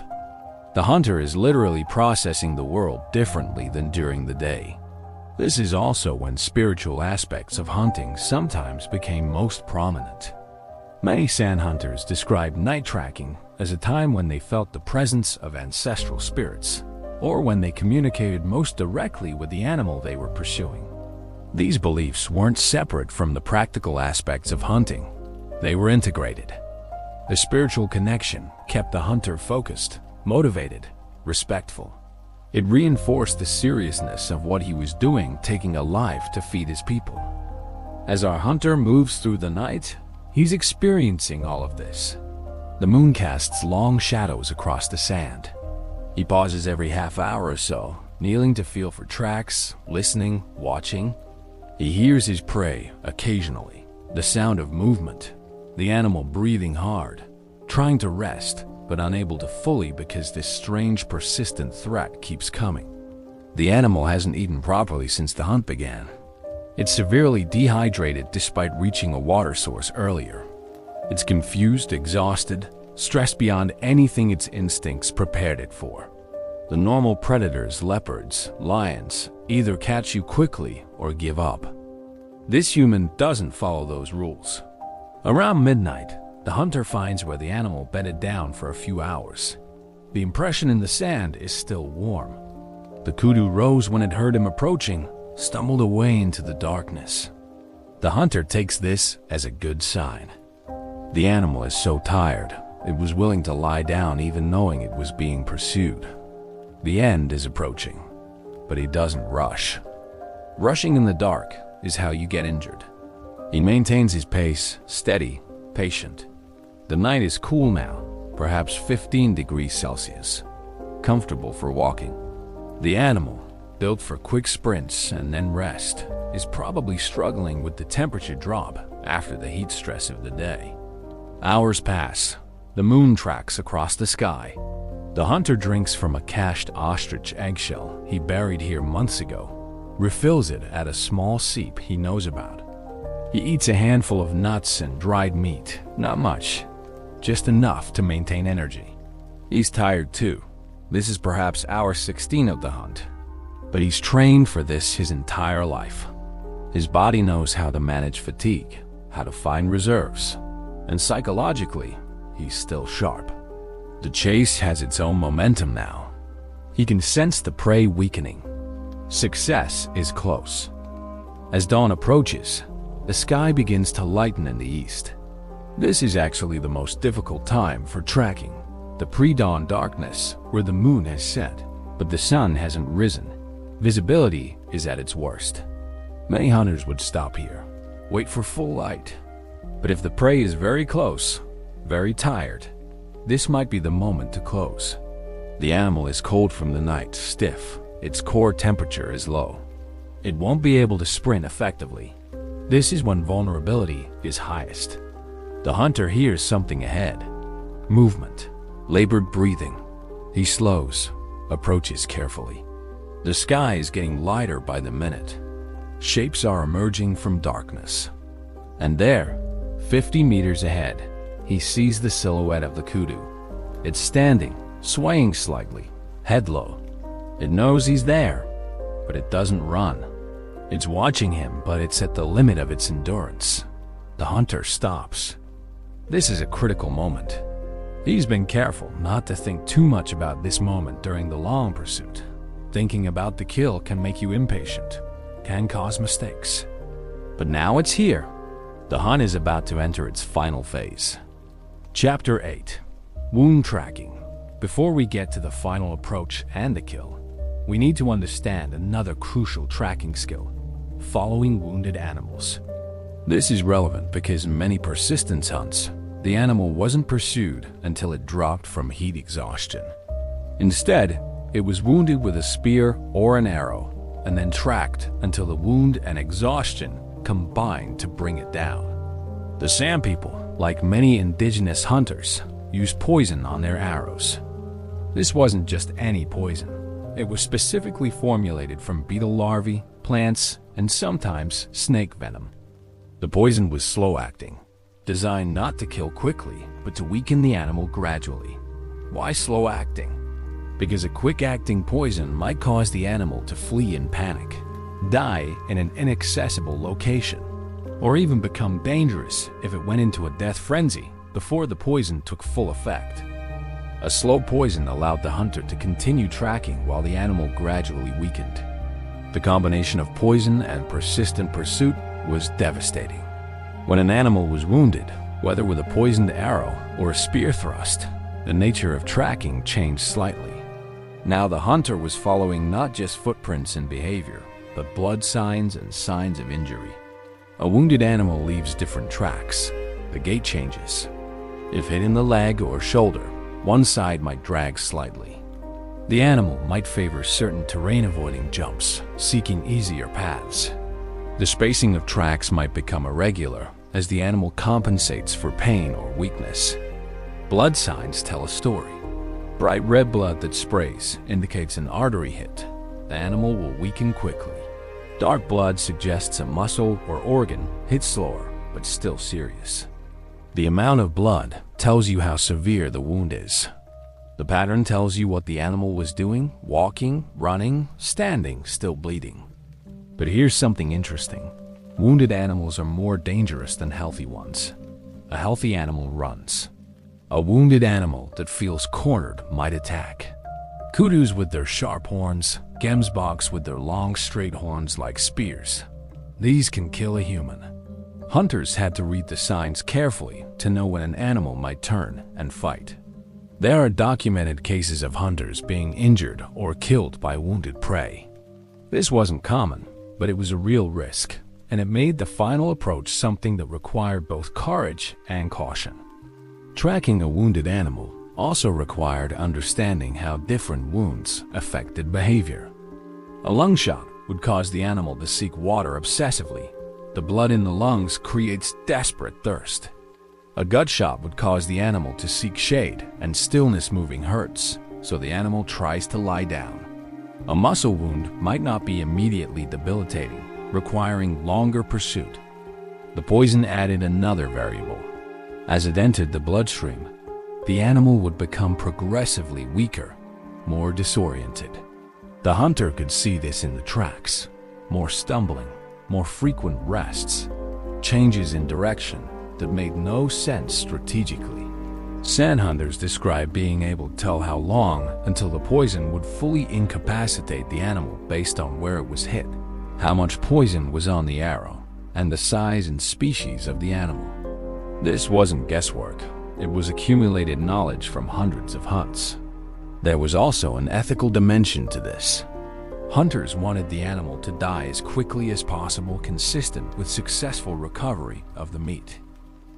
The hunter is literally processing the world differently than during the day. This is also when spiritual aspects of hunting sometimes became most prominent. Many sand hunters describe night tracking as a time when they felt the presence of ancestral spirits, or when they communicated most directly with the animal they were pursuing. These beliefs weren't separate from the practical aspects of hunting. They were integrated. The spiritual connection kept the hunter focused, motivated, respectful. It reinforced the seriousness of what he was doing, taking a life to feed his people. As our hunter moves through the night, he's experiencing all of this. The moon casts long shadows across the sand. He pauses every half hour or so, kneeling to feel for tracks, listening, watching. He hears his prey occasionally, the sound of movement, the animal breathing hard, trying to rest, but unable to fully because this strange, persistent threat keeps coming. The animal hasn't eaten properly since the hunt began. It's severely dehydrated despite reaching a water source earlier. It's confused, exhausted, stressed beyond anything its instincts prepared it for. The normal predators, leopards, lions, either catch you quickly or give up. This human doesn't follow those rules. Around midnight, the hunter finds where the animal bedded down for a few hours. The impression in the sand is still warm. The kudu rose when it heard him approaching, stumbled away into the darkness. The hunter takes this as a good sign. The animal is so tired, it was willing to lie down even knowing it was being pursued. The end is approaching, but he doesn't rush. Rushing in the dark is how you get injured. He maintains his pace, steady, patient. The night is cool now, perhaps 15 degrees Celsius, comfortable for walking. The animal, built for quick sprints and then rest, is probably struggling with the temperature drop after the heat stress of the day. Hours pass. The moon tracks across the sky. The hunter drinks from a cached ostrich eggshell he buried here months ago, refills it at a small seep he knows about. He eats a handful of nuts and dried meat, not much, just enough to maintain energy. He's tired too. This is perhaps hour 16 of the hunt, but he's trained for this his entire life. His body knows how to manage fatigue, how to find reserves, and psychologically, he's still sharp. The chase has its own momentum now. He can sense the prey weakening. Success is close. As dawn approaches, the sky begins to lighten in the east. This is actually the most difficult time for tracking. The pre-dawn darkness where the moon has set, but the sun hasn't risen. Visibility is at its worst. Many hunters would stop here, wait for full light. But if the prey is very close, very tired, this might be the moment to close. The animal is cold from the night, stiff. Its core temperature is low. It won't be able to sprint effectively. This is when vulnerability is highest. The hunter hears something ahead. Movement, labored breathing. He slows, approaches carefully. The sky is getting lighter by the minute. Shapes are emerging from darkness. And there, 50 meters ahead, he sees the silhouette of the kudu. It's standing, swaying slightly, head low. It knows he's there, but it doesn't run. It's watching him, but it's at the limit of its endurance. The hunter stops. This is a critical moment. He's been careful not to think too much about this moment during the long pursuit. Thinking about the kill can make you impatient, can cause mistakes. But now it's here. The hunt is about to enter its final phase. Chapter 8. Wound Tracking. Before we get to the final approach and the kill, we need to understand another crucial tracking skill: following wounded animals. This is relevant because in many persistence hunts, the animal wasn't pursued until it dropped from heat exhaustion. Instead, it was wounded with a spear or an arrow, and then tracked until the wound and exhaustion combined to bring it down. The Sand People, like many indigenous hunters, used poison on their arrows. This wasn't just any poison. It was specifically formulated from beetle larvae, plants, and sometimes snake venom. The poison was slow-acting, designed not to kill quickly, but to weaken the animal gradually. Why slow-acting? Because a quick-acting poison might cause the animal to flee in panic, die in an inaccessible location, or even become dangerous if it went into a death frenzy before the poison took full effect. A slow poison allowed the hunter to continue tracking while the animal gradually weakened. The combination of poison and persistent pursuit was devastating. When an animal was wounded, whether with a poisoned arrow or a spear thrust, the nature of tracking changed slightly. Now the hunter was following not just footprints and behavior, but blood signs and signs of injury. A wounded animal leaves different tracks. The gait changes. If hit in the leg or shoulder, one side might drag slightly. The animal might favor certain terrain-avoiding jumps, seeking easier paths. The spacing of tracks might become irregular as the animal compensates for pain or weakness. Blood signs tell a story. Bright red blood that sprays indicates an artery hit. The animal will weaken quickly. Dark blood suggests a muscle or organ hit slower, but still serious. The amount of blood tells you how severe the wound is. The pattern tells you what the animal was doing: walking, running, standing, still bleeding. But here's something interesting. Wounded animals are more dangerous than healthy ones. A healthy animal runs. A wounded animal that feels cornered might attack. Kudus with their sharp horns, gemsboks with their long straight horns like spears. These can kill a human. Hunters had to read the signs carefully to know when an animal might turn and fight. There are documented cases of hunters being injured or killed by wounded prey. This wasn't common, but it was a real risk, and it made the final approach something that required both courage and caution. Tracking a wounded animal also required understanding how different wounds affected behavior. A lung shot would cause the animal to seek water obsessively. The blood in the lungs creates desperate thirst. A gut shot would cause the animal to seek shade, and stillness moving hurts, so the animal tries to lie down. A muscle wound might not be immediately debilitating, requiring longer pursuit. The poison added another variable. As it entered the bloodstream, the animal would become progressively weaker, more disoriented. The hunter could see this in the tracks: more stumbling, more frequent rests, changes in direction that made no sense strategically. Sand hunters describe being able to tell how long until the poison would fully incapacitate the animal based on where it was hit, how much poison was on the arrow, and the size and species of the animal. This wasn't guesswork. It was accumulated knowledge from hundreds of hunts. There was also an ethical dimension to this. Hunters wanted the animal to die as quickly as possible, consistent with successful recovery of the meat.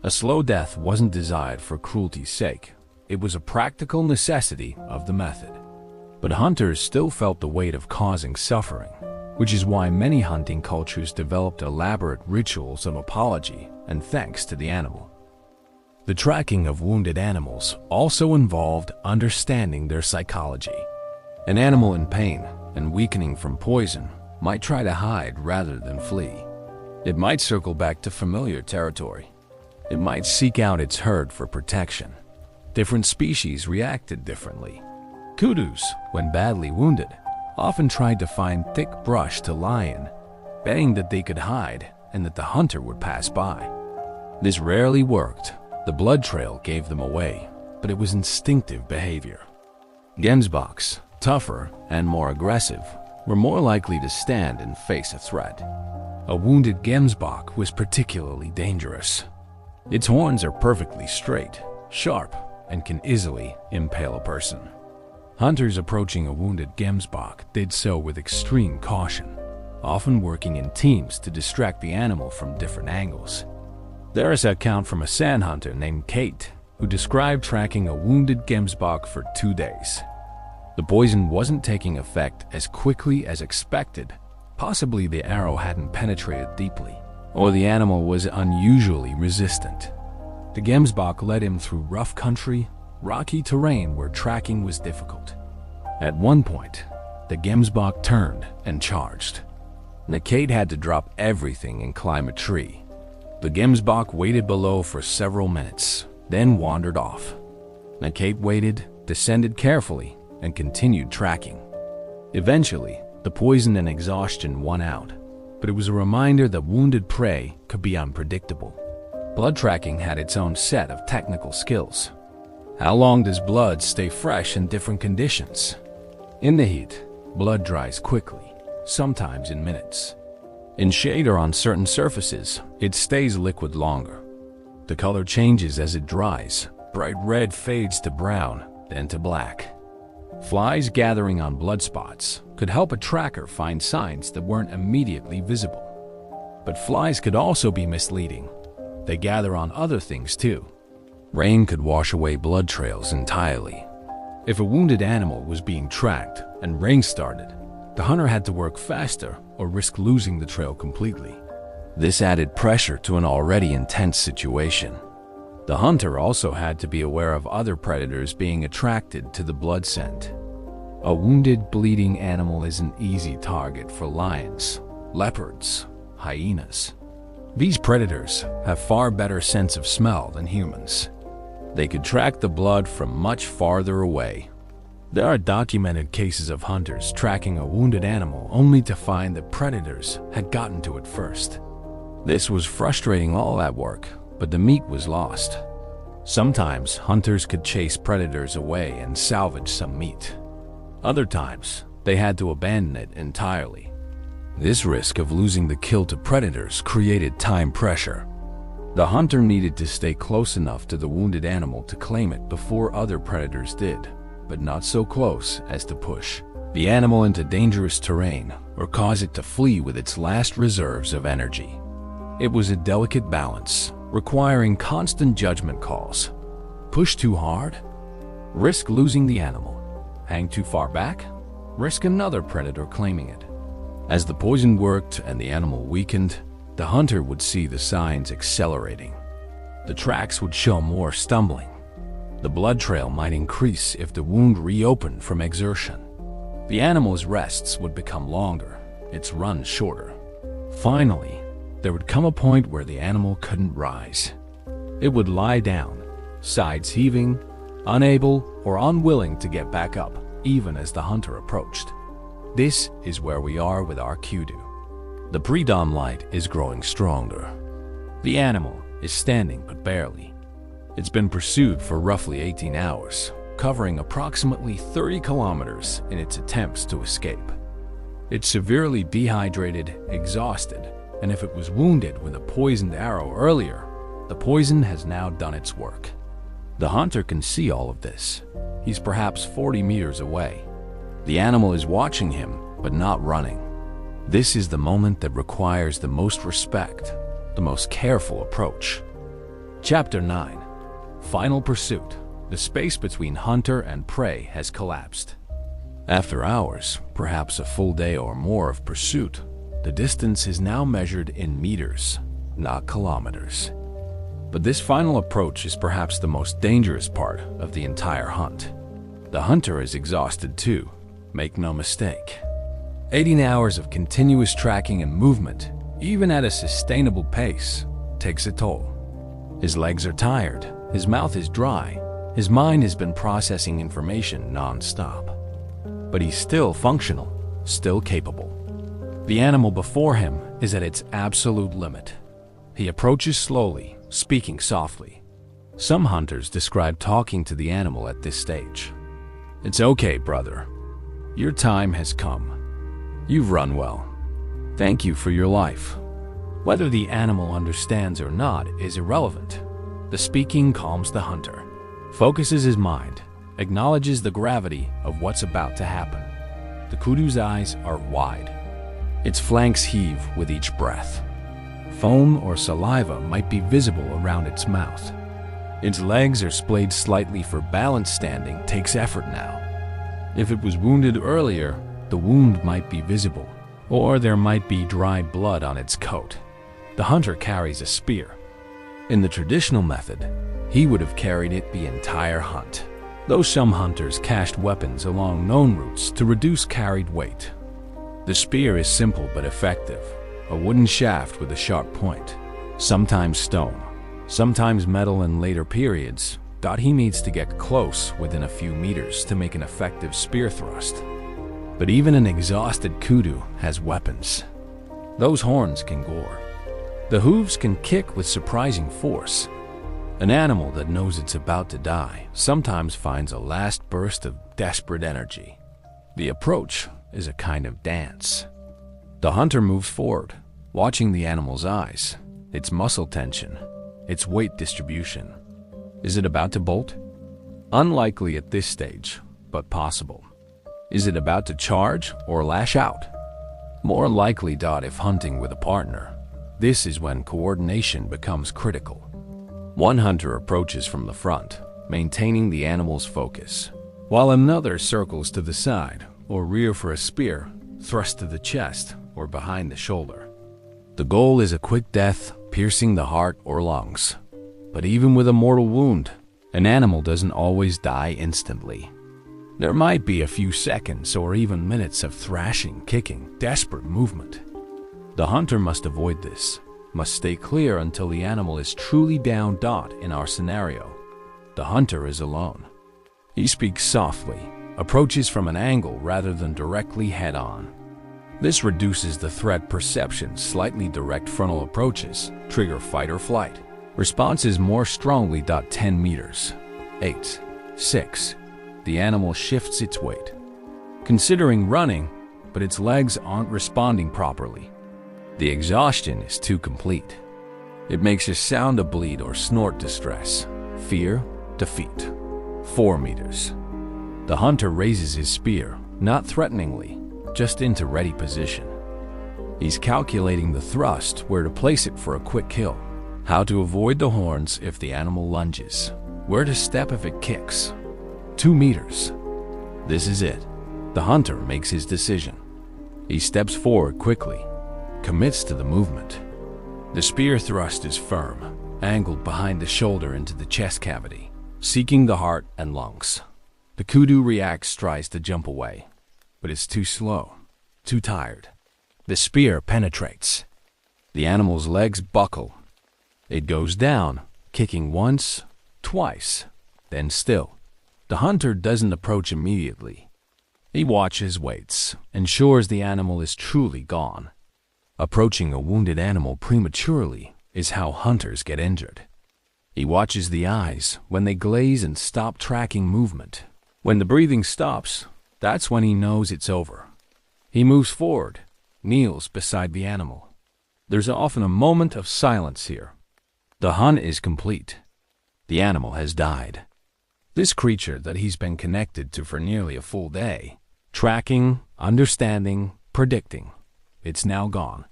A slow death wasn't desired for cruelty's sake. It was a practical necessity of the method. But hunters still felt the weight of causing suffering, which is why many hunting cultures developed elaborate rituals of apology and thanks to the animal. The tracking of wounded animals also involved understanding their psychology. An animal in pain and weakening from poison might try to hide rather than flee. It might circle back to familiar territory. It might seek out its herd for protection. Different species reacted differently. Kudus, when badly wounded, often tried to find thick brush to lie in, betting that they could hide and that the hunter would pass by. This rarely worked. The blood trail gave them away, but it was instinctive behavior. Gemsboks, tougher and more aggressive, were more likely to stand and face a threat. A wounded gemsbok was particularly dangerous. Its horns are perfectly straight, sharp, and can easily impale a person. Hunters approaching a wounded gemsbok did so with extreme caution, often working in teams to distract the animal from different angles. There is an account from a sand hunter named Kate, who described tracking a wounded gemsbok for 2 days. The poison wasn't taking effect as quickly as expected. Possibly the arrow hadn't penetrated deeply, or the animal was unusually resistant. The gemsbok led him through rough country, rocky terrain where tracking was difficult. At one point, the gemsbok turned and charged. Kate had to drop everything and climb a tree. The gemsbok waited below for several minutes, then wandered off. Kate waited, descended carefully, and continued tracking. Eventually, the poison and exhaustion won out, but it was a reminder that wounded prey could be unpredictable. Blood tracking had its own set of technical skills. How long does blood stay fresh in different conditions? In the heat, blood dries quickly, sometimes in minutes. In shade or on certain surfaces, it stays liquid longer. The color changes as it dries. Bright red fades to brown, then to black. Flies gathering on blood spots could help a tracker find signs that weren't immediately visible. But flies could also be misleading. They gather on other things too. Rain could wash away blood trails entirely. If a wounded animal was being tracked and rain started, the hunter had to work faster or risk losing the trail completely. This added pressure to an already intense situation. The hunter also had to be aware of other predators being attracted to the blood scent. A wounded, bleeding animal is an easy target for lions, leopards, hyenas. These predators have far better sense of smell than humans. They could track the blood from much farther away. There are documented cases of hunters tracking a wounded animal only to find that predators had gotten to it first. This was frustrating all that work, but the meat was lost. Sometimes hunters could chase predators away and salvage some meat. Other times, they had to abandon it entirely. This risk of losing the kill to predators created time pressure. The hunter needed to stay close enough to the wounded animal to claim it before other predators did, but not so close as to push the animal into dangerous terrain or cause it to flee with its last reserves of energy. It was a delicate balance, requiring constant judgment calls. Push too hard? Risk losing the animal. Hang too far back? Risk another predator claiming it. As the poison worked and the animal weakened, the hunter would see the signs accelerating. The tracks would show more stumbling. The blood trail might increase if the wound reopened from exertion. The animal's rests would become longer, its runs shorter. Finally, there would come a point where the animal couldn't rise. It would lie down, sides heaving, unable or unwilling to get back up, even as the hunter approached. This is where we are with our kudu. The pre-dawn light is growing stronger. The animal is standing but barely. It's been pursued for roughly 18 hours, covering approximately 30 kilometers in its attempts to escape. It's severely dehydrated, exhausted, and if it was wounded with a poisoned arrow earlier, the poison has now done its work. The hunter can see all of this. He's perhaps 40 meters away. The animal is watching him, but not running. This is the moment that requires the most respect, the most careful approach. Chapter 9. Final Pursuit. The space between hunter and prey has collapsed. After hours, perhaps a full day or more of pursuit, the distance is now measured in meters, not kilometers. But this final approach is perhaps the most dangerous part of the entire hunt. The hunter is exhausted too, make no mistake. 18 hours of continuous tracking and movement, even at a sustainable pace, takes a toll. His legs are tired, his mouth is dry, his mind has been processing information non-stop. But he's still functional. still capable. The animal before him is at its absolute limit. He approaches slowly, speaking softly. Some hunters describe talking to the animal at this stage. "It's okay, brother. Your time has come. You've run well. Thank you for your life." Whether the animal understands or not is irrelevant. The speaking calms the hunter, focuses his mind, acknowledges the gravity of what's about to happen. The kudu's eyes are wide. Its flanks heave with each breath. Foam or saliva might be visible around its mouth. Its legs are splayed slightly, for balance. Standing takes effort now. If it was wounded earlier, the wound might be visible, or there might be dry blood on its coat. The hunter carries a spear. In the traditional method, he would have carried it the entire hunt, though some hunters cached weapons along known routes to reduce carried weight. The spear is simple but effective, a wooden shaft with a sharp point, sometimes stone, sometimes metal. In later periods, he needs to get close within a few meters to make an effective spear thrust. But even an exhausted kudu has weapons. Those horns can gore. The hooves can kick with surprising force. An animal that knows it's about to die sometimes finds a last burst of desperate energy. The approach is a kind of dance. The hunter moves forward, watching the animal's eyes, its muscle tension, its weight distribution. Is it about to bolt? Unlikely at this stage, but possible. Is it about to charge or lash out? More likely. If hunting with a partner, this is when coordination becomes critical. One hunter approaches from the front, maintaining the animal's focus, while another circles to the side or rear for a spear thrust to the chest or behind the shoulder. The goal is a quick death, piercing the heart or lungs. But even with a mortal wound, an animal doesn't always die instantly. There might be a few seconds or even minutes of thrashing, kicking, desperate movement. The hunter must avoid this, must stay clear until the animal is truly down. In our scenario, the hunter is alone. He speaks softly, approaches from an angle rather than directly head-on. This reduces the threat perception. Slightly direct frontal approaches trigger fight or flight. Responses more strongly. 10 meters. 8. 6. The animal shifts its weight, considering running, but its legs aren't responding properly. The exhaustion is too complete. It makes a sound, a bleed or snort. Distress, fear, defeat. 4 meters. The hunter raises his spear, not threateningly, just into ready position. He's calculating the thrust, where to place it for a quick kill, how to avoid the horns if the animal lunges, where to step if it kicks. 2 meters. This is it. The hunter makes his decision. He steps forward quickly, commits to the movement. The spear thrust is firm, angled behind the shoulder into the chest cavity, seeking the heart and lungs. The kudu reacts, tries to jump away, but it's too slow, too tired. The spear penetrates. The animal's legs buckle. It goes down, kicking once, twice, then still. The hunter doesn't approach immediately. He watches, waits, ensures the animal is truly gone. Approaching a wounded animal prematurely is how hunters get injured. He watches the eyes when they glaze and stop tracking movement. When the breathing stops, that's when he knows it's over. He moves forward, kneels beside the animal. There's often a moment of silence here. The hunt is complete. The animal has died. This creature that he's been connected to for nearly a full day, tracking, understanding, predicting, it's now gone.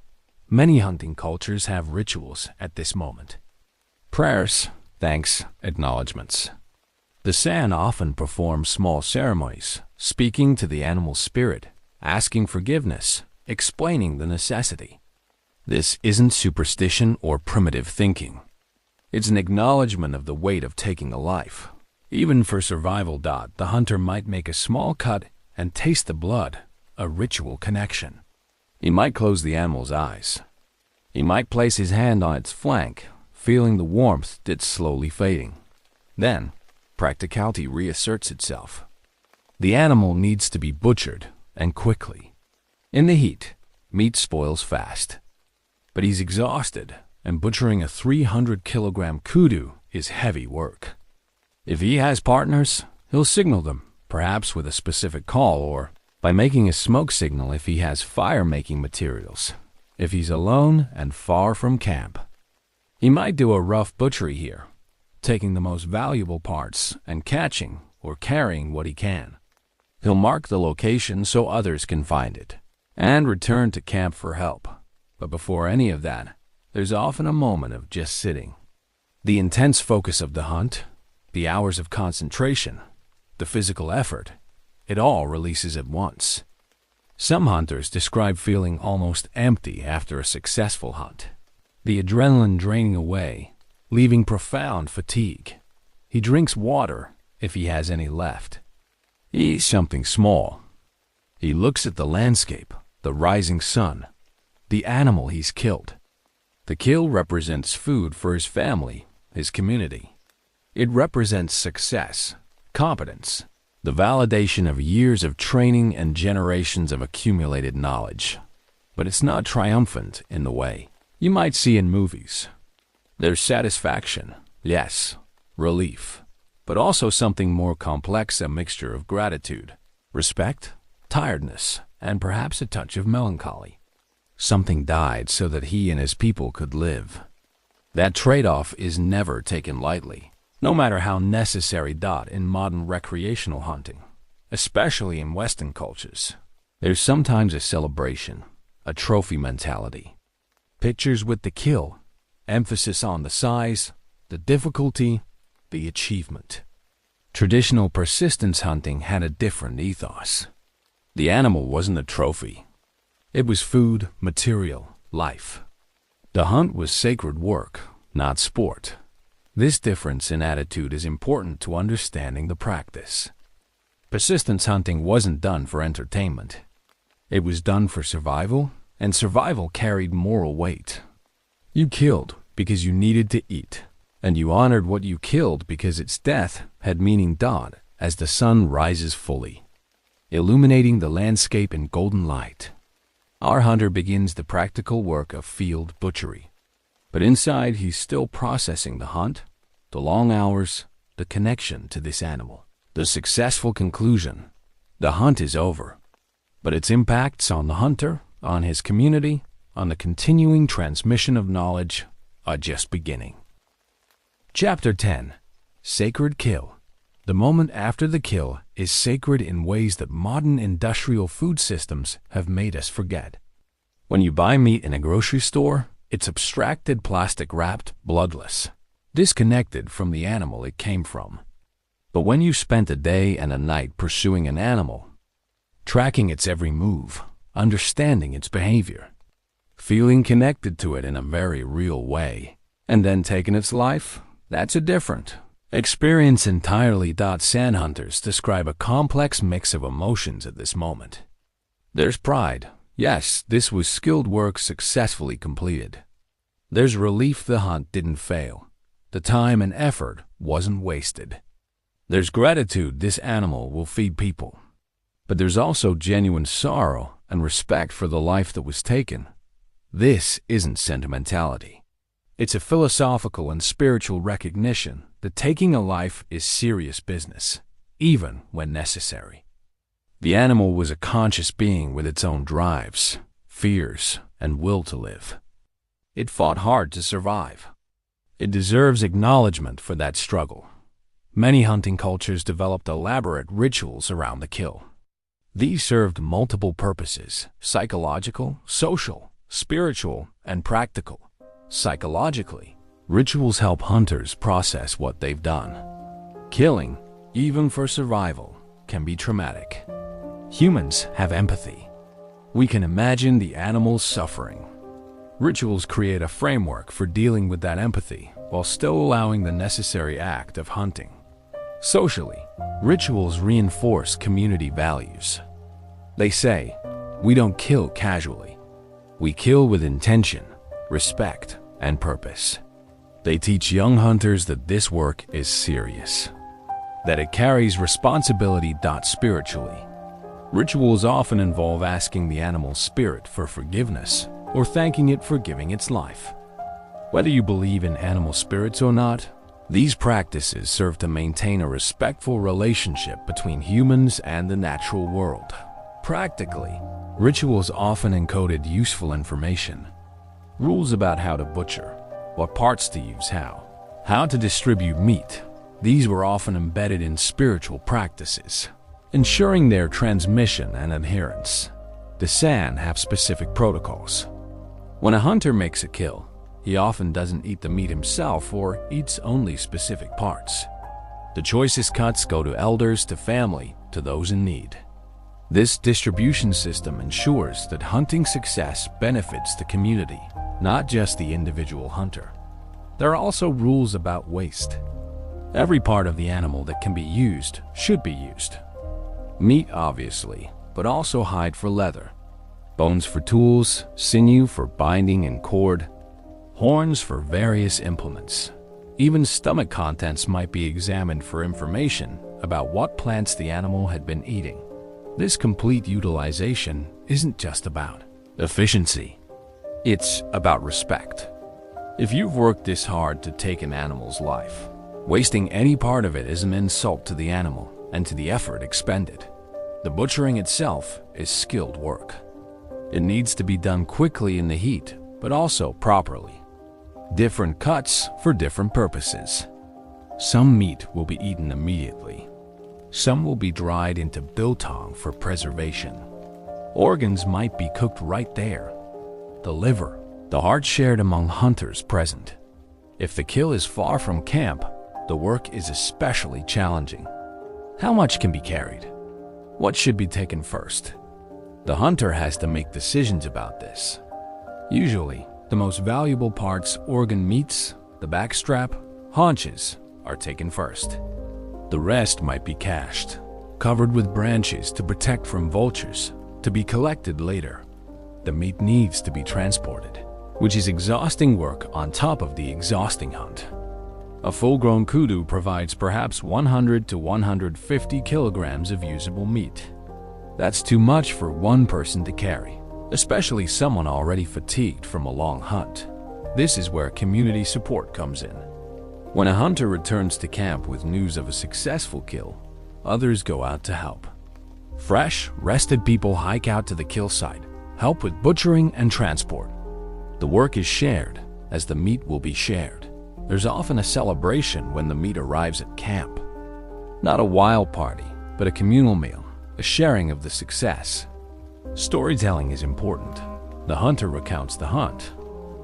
Many hunting cultures have rituals at this moment. Prayers, thanks, acknowledgments. The San often performs small ceremonies, speaking to the animal's spirit, asking forgiveness, explaining the necessity. This isn't superstition or primitive thinking. It's an acknowledgement of the weight of taking a life. Even for survival. The hunter might make a small cut and taste the blood, a ritual connection. He might close the animal's eyes. He might place his hand on its flank, feeling the warmth that's slowly fading. Then, practicality reasserts itself. The animal needs to be butchered, and quickly. In the heat, meat spoils fast. But he's exhausted, and butchering a 300-kilogram kudu is heavy work. If he has partners, he'll signal them, perhaps with a specific call or by making a smoke signal if he has fire-making materials. If he's alone and far from camp, he might do a rough butchery here, taking the most valuable parts and catching or carrying what he can. He'll mark the location so others can find it and return to camp for help. But before any of that, there's often a moment of just sitting. The intense focus of the hunt, the hours of concentration, the physical effort, it all releases at once. Some hunters describe feeling almost empty after a successful hunt, the adrenaline draining away, leaving profound fatigue. He drinks water if he has any left. He eats something small. He looks at the landscape, the rising sun, the animal he's killed. The kill represents food for his family, his community. It represents success, competence, the validation of years of training and generations of accumulated knowledge. But it's not triumphant in the way you might see in movies. There's satisfaction, yes, relief, but also something more complex, a mixture of gratitude, respect, tiredness, and perhaps a touch of melancholy. Something died so that he and his people could live. That trade-off is never taken lightly, no matter how necessary in modern recreational hunting, especially in Western cultures. There's sometimes a celebration, a trophy mentality. Pictures with the kill, emphasis on the size, the difficulty, the achievement. Traditional persistence hunting had a different ethos. The animal wasn't a trophy. It was food, material, life. The hunt was sacred work, not sport. This difference in attitude is important to understanding the practice. Persistence hunting wasn't done for entertainment. It was done for survival, and survival carried moral weight. You killed because you needed to eat, and you honored what you killed because its death had meaning. As the sun rises fully, illuminating the landscape in golden light, our hunter begins the practical work of field butchery. But inside, he's still processing the hunt, the long hours, the connection to this animal. The successful conclusion: the hunt is over, but its impacts on the hunter, on his community, on the continuing transmission of knowledge are just beginning. Chapter 10. Sacred Kill. The moment after the kill is sacred in ways that modern industrial food systems have made us forget. When you buy meat in a grocery store, it's abstracted, plastic-wrapped, bloodless, disconnected from the animal it came from. But when you spent a day and a night pursuing an animal, tracking its every move, understanding its behavior, feeling connected to it in a very real way, and then taking its life, that's a different experience entirely. Sand hunters describe a complex mix of emotions at this moment. There's pride. Yes, this was skilled work successfully completed. There's relief the hunt didn't fail. The time and effort wasn't wasted. There's gratitude, this animal will feed people. But there's also genuine sorrow and respect for the life that was taken. This isn't sentimentality. It's a philosophical and spiritual recognition that taking a life is serious business, even when necessary. The animal was a conscious being with its own drives, fears, and will to live. It fought hard to survive. It deserves acknowledgement for that struggle. Many hunting cultures developed elaborate rituals around the kill. These served multiple purposes: psychological, social, spiritual, and practical. Psychologically, rituals help hunters process what they've done. Killing, even for survival, can be traumatic. Humans have empathy. We can imagine the animal's suffering. Rituals create a framework for dealing with that empathy while still allowing the necessary act of hunting. Socially, rituals reinforce community values. They say, we don't kill casually. We kill with intention, respect, and purpose. They teach young hunters that this work is serious, that it carries responsibility. Spiritually, Rituals often involve asking the animal's spirit for forgiveness or thanking it for giving its life. Whether you believe in animal spirits or not, these practices serve to maintain a respectful relationship between humans and the natural world. Practically, rituals often encoded useful information. Rules about how to butcher, what parts to use how to distribute meat. These were often embedded in spiritual practices, ensuring their transmission and adherence. The San have specific protocols. When a hunter makes a kill, he often doesn't eat the meat himself or eats only specific parts. The choicest cuts go to elders, to family, to those in need. This distribution system ensures that hunting success benefits the community, not just the individual hunter. There are also rules about waste. Every part of the animal that can be used should be used. Meat, obviously, but also hide for leather, bones for tools, sinew for binding and cord, horns for various implements. Even stomach contents might be examined for information about what plants the animal had been eating. This complete utilization isn't just about efficiency. It's about respect. If you've worked this hard to take an animal's life, wasting any part of it is an insult to the animal and to the effort expended. The butchering itself is skilled work. It needs to be done quickly in the heat, but also properly. Different cuts for different purposes. Some meat will be eaten immediately. Some will be dried into biltong for preservation. Organs might be cooked right there. The liver, the heart shared among hunters present. If the kill is far from camp, the work is especially challenging. How much can be carried? What should be taken first? The hunter has to make decisions about this. Usually, the most valuable parts, organ meats, the backstrap, haunches, are taken first. The rest might be cached, covered with branches to protect from vultures, to be collected later. The meat needs to be transported, which is exhausting work on top of the exhausting hunt. A full-grown kudu provides perhaps 100 to 150 kilograms of usable meat. That's too much for one person to carry, especially someone already fatigued from a long hunt. This is where community support comes in. When a hunter returns to camp with news of a successful kill, others go out to help. Fresh, rested people hike out to the kill site, help with butchering and transport. The work is shared, as the meat will be shared. There's often a celebration when the meat arrives at camp. Not a wild party, but a communal meal, a sharing of the success. Storytelling is important. The hunter recounts the hunt,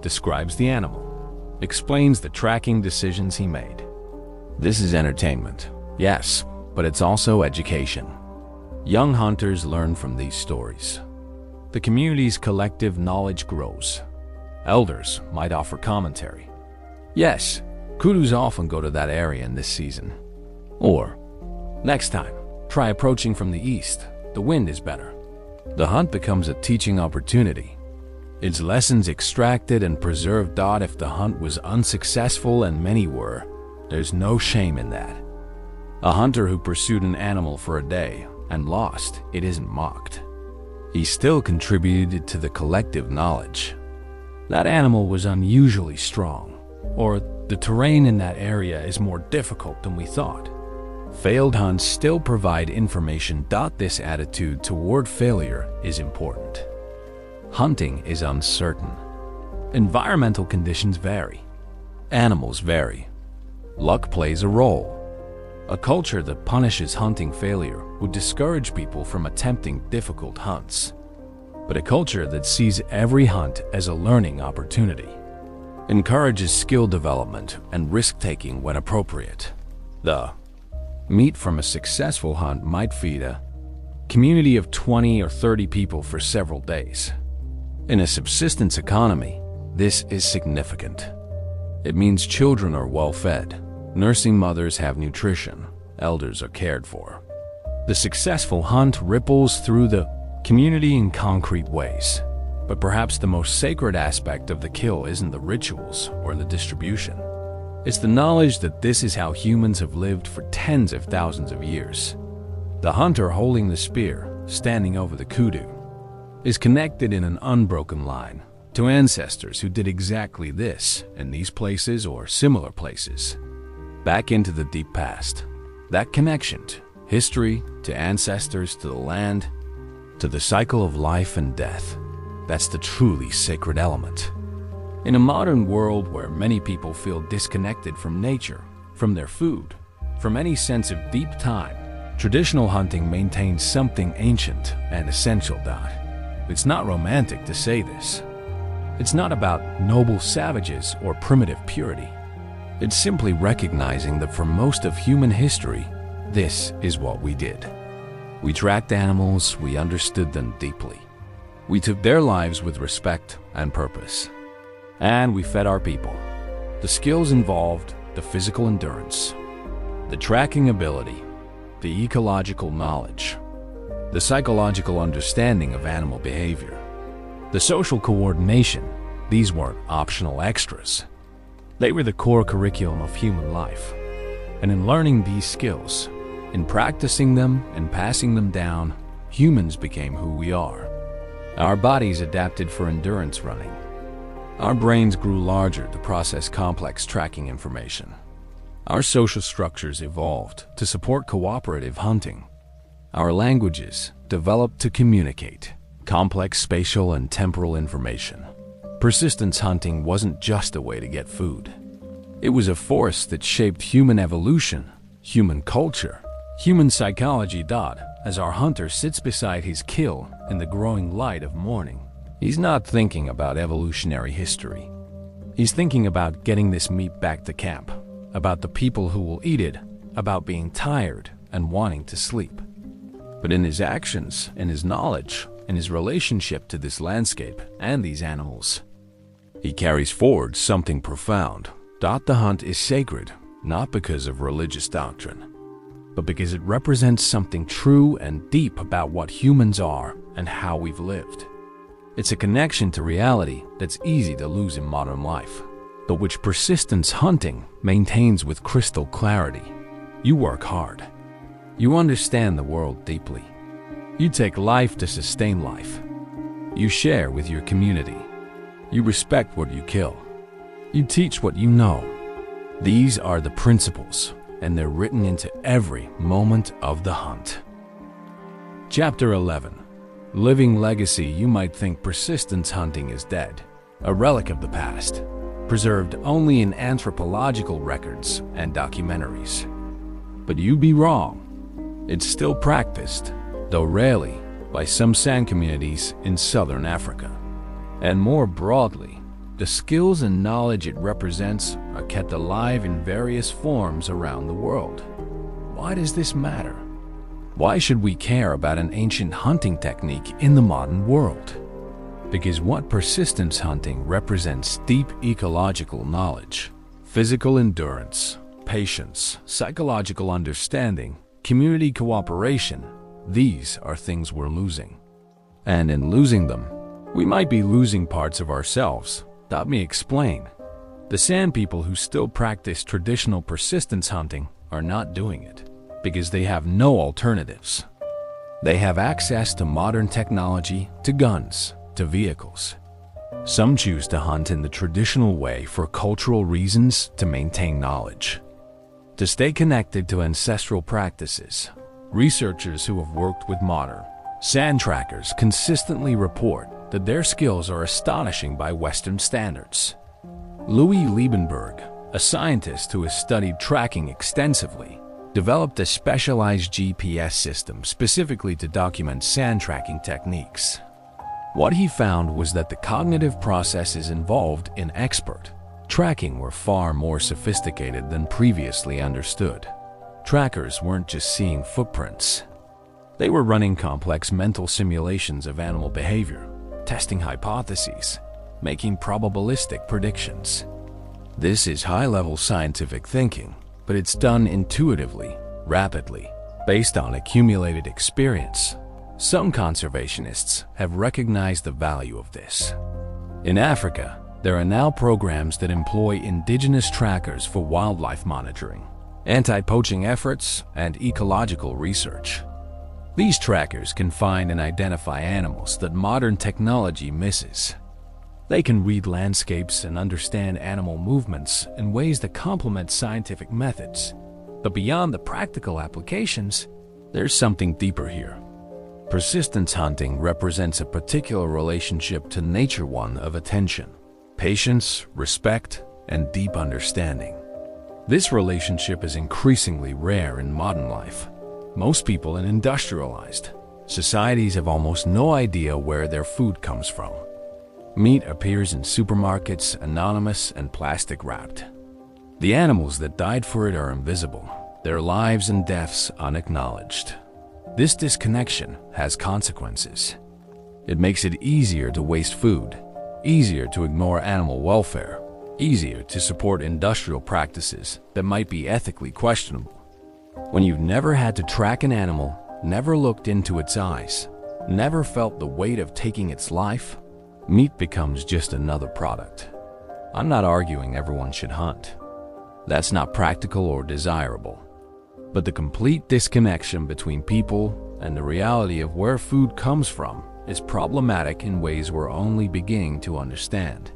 describes the animal, explains the tracking decisions he made. This is entertainment, yes, but it's also education. Young hunters learn from these stories. The community's collective knowledge grows. Elders might offer commentary. Yes, kudus often go to that area in this season. Or, next time, try approaching from the east. The wind is better. The hunt becomes a teaching opportunity. Its lessons extracted and preserved. If the hunt was unsuccessful, and many were, there's no shame in that. A hunter who pursued an animal for a day and lost, it isn't mocked. He still contributed to the collective knowledge. That animal was unusually strong, or the terrain in that area is more difficult than we thought. Failed hunts still provide information. This attitude toward failure is important. Hunting is uncertain. Environmental conditions vary. Animals vary. Luck plays a role. A culture that punishes hunting failure would discourage people from attempting difficult hunts. But a culture that sees every hunt as a learning opportunity encourages skill development and risk-taking when appropriate. The meat from a successful hunt might feed a community of 20 or 30 people for several days. In a subsistence economy, this is significant. It means children are well-fed, nursing mothers have nutrition, elders are cared for. The successful hunt ripples through the community in concrete ways. But perhaps the most sacred aspect of the kill isn't the rituals or the distribution. It's the knowledge that this is how humans have lived for tens of thousands of years. The hunter holding the spear, standing over the kudu, is connected in an unbroken line to ancestors who did exactly this in these places or similar places. Back into the deep past. That connection to history, to ancestors, to the land, to the cycle of life and death. That's the truly sacred element. In a modern world where many people feel disconnected from nature, from their food, from any sense of deep time, traditional hunting maintains something ancient and essential. It's not romantic to say this. It's not about noble savages or primitive purity. It's simply recognizing that for most of human history, this is what we did. We tracked animals, we understood them deeply. We took their lives with respect and purpose. And we fed our people. The skills involved, the physical endurance, the tracking ability, the ecological knowledge, the psychological understanding of animal behavior, the social coordination. These weren't optional extras. They were the core curriculum of human life. And in learning these skills, in practicing them and passing them down, humans became who we are. Our bodies adapted for endurance running. Our brains grew larger to process complex tracking information. Our social structures evolved to support cooperative hunting. Our languages developed to communicate complex spatial and temporal information. Persistence hunting wasn't just a way to get food. It was a force that shaped human evolution, human culture, human psychology. As our hunter sits beside his kill in the growing light of morning, he's not thinking about evolutionary history. He's thinking about getting this meat back to camp, about the people who will eat it, about being tired and wanting to sleep. But in his actions, in his knowledge, in his relationship to this landscape and these animals, he carries forward something profound. The hunt is sacred, not because of religious doctrine, but because it represents something true and deep about what humans are and how we've lived. It's a connection to reality that's easy to lose in modern life, but which persistence hunting maintains with crystal clarity. You work hard. You understand the world deeply. You take life to sustain life. You share with your community. You respect what you kill. You teach what you know. These are the principles, and they're written into every moment of the hunt. Chapter 11. Living legacy. You might think persistence hunting is dead, a relic of the past, preserved only in anthropological records and documentaries. But you'd be wrong. It's still practiced, though rarely, by some sand communities in southern Africa. And more broadly, the skills and knowledge it represents are kept alive in various forms around the world. Why does this matter? Why should we care about an ancient hunting technique in the modern world? Because what persistence hunting represents: deep ecological knowledge, physical endurance, patience, psychological understanding, community cooperation. These are things we're losing. And in losing them, we might be losing parts of ourselves. Let me explain. The sand people who still practice traditional persistence hunting are not doing it because they have no alternatives. They have access to modern technology, to guns, to vehicles. Some choose to hunt in the traditional way for cultural reasons, to maintain knowledge, to stay connected to ancestral practices. Researchers who have worked with modern sand trackers consistently report that their skills are astonishing by Western standards. Louis Liebenberg, a scientist who has studied tracking extensively, developed a specialized GPS system specifically to document sand tracking techniques. What he found was that the cognitive processes involved in expert tracking were far more sophisticated than previously understood. Trackers weren't just seeing footprints. They were running complex mental simulations of animal behavior, testing hypotheses, making probabilistic predictions. This is high-level scientific thinking, but it's done intuitively, rapidly, based on accumulated experience. Some conservationists have recognized the value of this. In Africa, there are now programs that employ indigenous trackers for wildlife monitoring, anti-poaching efforts, and ecological research. These trackers can find and identify animals that modern technology misses. They can read landscapes and understand animal movements in ways that complement scientific methods. But beyond the practical applications, there's something deeper here. Persistence hunting represents a particular relationship to nature, one of attention, patience, respect, and deep understanding. This relationship is increasingly rare in modern life. Most people in industrialized societies have almost no idea where their food comes from. Meat appears in supermarkets anonymous and plastic-wrapped. The animals that died for it are invisible, their lives and deaths unacknowledged. This disconnection has consequences. It makes it easier to waste food, easier to ignore animal welfare, easier to support industrial practices that might be ethically questionable. When you've never had to track an animal, never looked into its eyes, never felt the weight of taking its life, meat becomes just another product. I'm not arguing everyone should hunt. That's not practical or desirable. But the complete disconnection between people and the reality of where food comes from is problematic in ways we're only beginning to understand.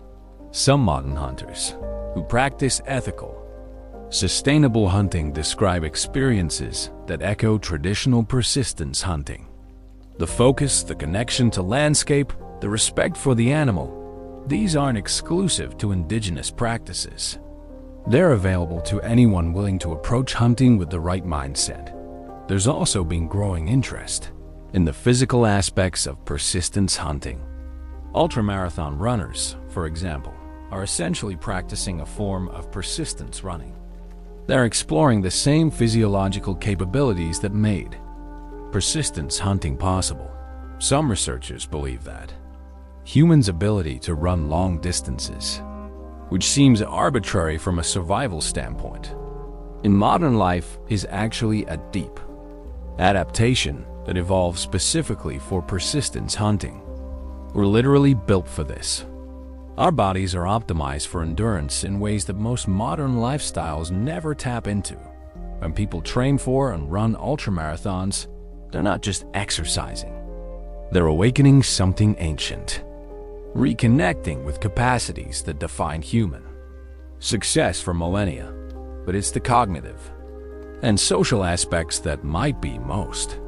Some modern hunters who practice ethical, sustainable hunting describe experiences that echo traditional persistence hunting. The focus, the connection to landscape, the respect for the animal, these aren't exclusive to indigenous practices. They're available to anyone willing to approach hunting with the right mindset. There's also been growing interest in the physical aspects of persistence hunting. Ultramarathon runners, for example, are essentially practicing a form of persistence running. They're exploring the same physiological capabilities that made persistence hunting possible. Some researchers believe that humans' ability to run long distances, which seems arbitrary from a survival standpoint, in modern life is actually a deep adaptation that evolved specifically for persistence hunting. We're literally built for this. Our bodies are optimized for endurance in ways that most modern lifestyles never tap into. When people train for and run ultramarathons, they're not just exercising. They're awakening something ancient, reconnecting with capacities that define human success for millennia. But it's the cognitive and social aspects that might be most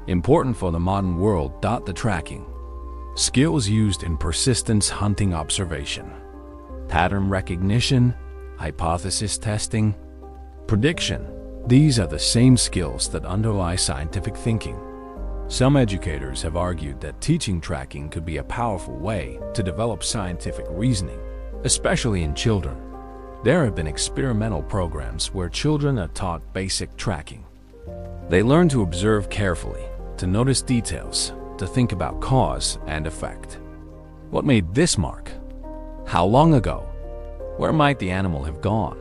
important for the modern world. The tracking skills used in persistence hunting: observation, pattern recognition, hypothesis testing, prediction. These are the same skills that underlie scientific thinking. Some educators have argued that teaching tracking could be a powerful way to develop scientific reasoning, especially in children. There have been experimental programs where children are taught basic tracking. They learn to observe carefully, to notice details, to think about cause and effect. What made this mark? How long ago? Where might the animal have gone?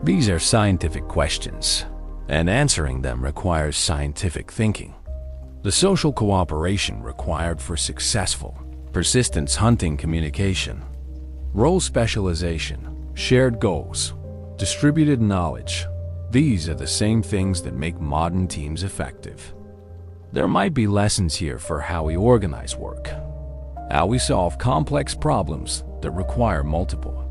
These are scientific questions, and answering them requires scientific thinking. The social cooperation required for successful persistence hunting: communication, role specialization, shared goals, distributed knowledge. These are the same things that make modern teams effective. There might be lessons here for how we organize work, how we solve complex problems that require multiple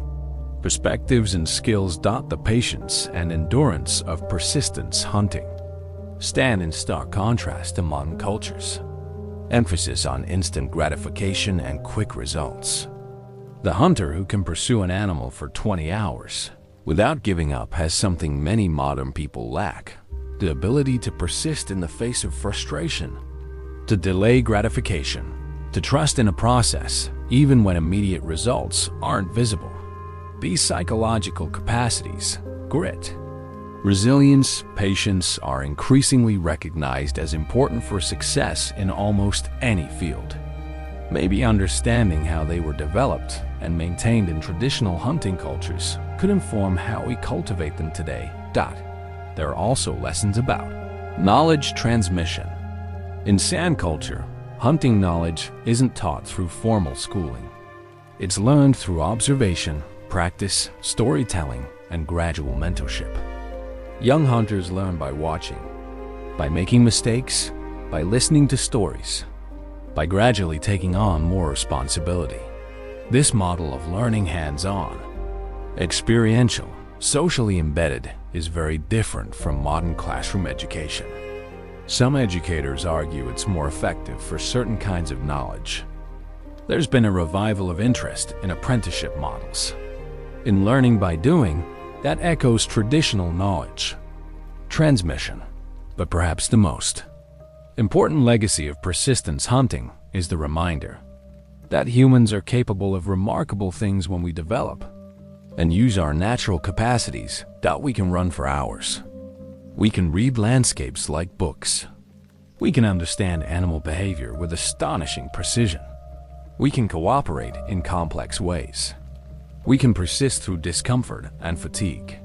perspectives and skills. The patience and endurance of persistence hunting stand in stark contrast to modern cultures. Emphasis on instant gratification and quick results. The hunter who can pursue an animal for 20 hours without giving up has something many modern people lack: the ability to persist in the face of frustration, to delay gratification, to trust in a process even when immediate results aren't visible. These psychological capacities, grit, resilience, patience, are increasingly recognized as important for success in almost any field. Maybe understanding how they were developed and maintained in traditional hunting cultures could inform how we cultivate them today. There are also lessons about knowledge transmission. In San culture, hunting knowledge isn't taught through formal schooling. It's learned through observation, practice, storytelling, and gradual mentorship. Young hunters learn by watching, by making mistakes, by listening to stories, by gradually taking on more responsibility. This model of learning hands-on, experiential, socially embedded is very different from modern classroom education. Some educators argue it's more effective for certain kinds of knowledge. There's been a revival of interest in apprenticeship models. In learning by doing, that echoes traditional knowledge transmission, but perhaps the most important legacy of persistence hunting is the reminder that humans are capable of remarkable things when we develop and use our natural capacities that we can run for hours. We can read landscapes like books. We can understand animal behavior with astonishing precision. We can cooperate in complex ways. We can persist through discomfort and fatigue.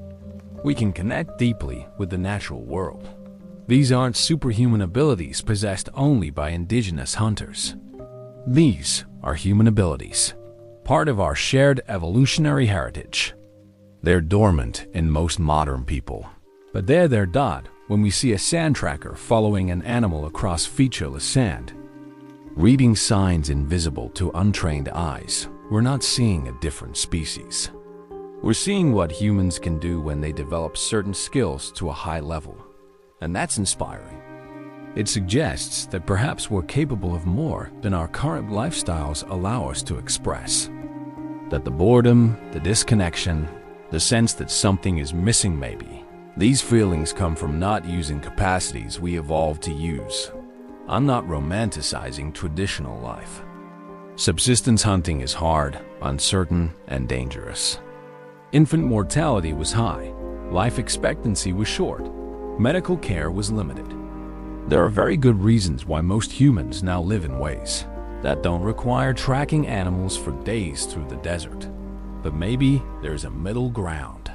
We can connect deeply with the natural world. These aren't superhuman abilities possessed only by indigenous hunters. These are human abilities, part of our shared evolutionary heritage. They're dormant in most modern people, but they're dot when we see a sand tracker following an animal across featureless sand. Reading signs invisible to untrained eyes, we're not seeing a different species. We're seeing what humans can do when they develop certain skills to a high level, and that's inspiring. It suggests that perhaps we're capable of more than our current lifestyles allow us to express. That the boredom, the disconnection, the sense that something is missing maybe, these feelings come from not using capacities we evolved to use. I'm not romanticizing traditional life. Subsistence hunting is hard, uncertain, and dangerous. Infant mortality was high, life expectancy was short, medical care was limited. There are very good reasons why most humans now live in ways that don't require tracking animals for days through the desert. But maybe there's a middle ground.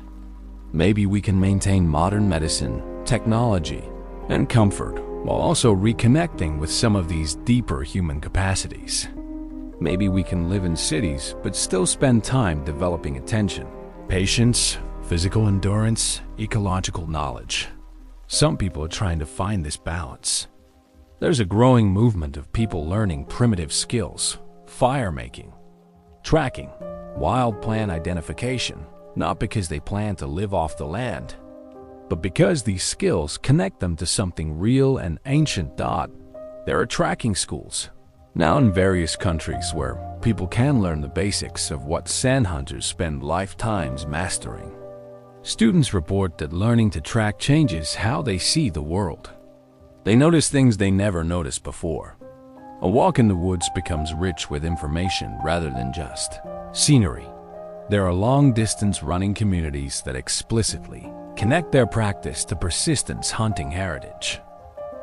Maybe we can maintain modern medicine, technology, and comfort while also reconnecting with some of these deeper human capacities. Maybe we can live in cities but still spend time developing attention, patience, physical endurance, ecological knowledge. Some people are trying to find this balance. There's a growing movement of people learning primitive skills, fire making, tracking, wild plant identification, not because they plan to live off the land, but because these skills connect them to something real and ancient. There are tracking schools now in various countries where people can learn the basics of what sand hunters spend lifetimes mastering. Students report that learning to track changes how they see the world. They notice things they never noticed before. A walk in the woods becomes rich with information rather than just scenery. There are long-distance running communities that explicitly connect their practice to persistence hunting heritage.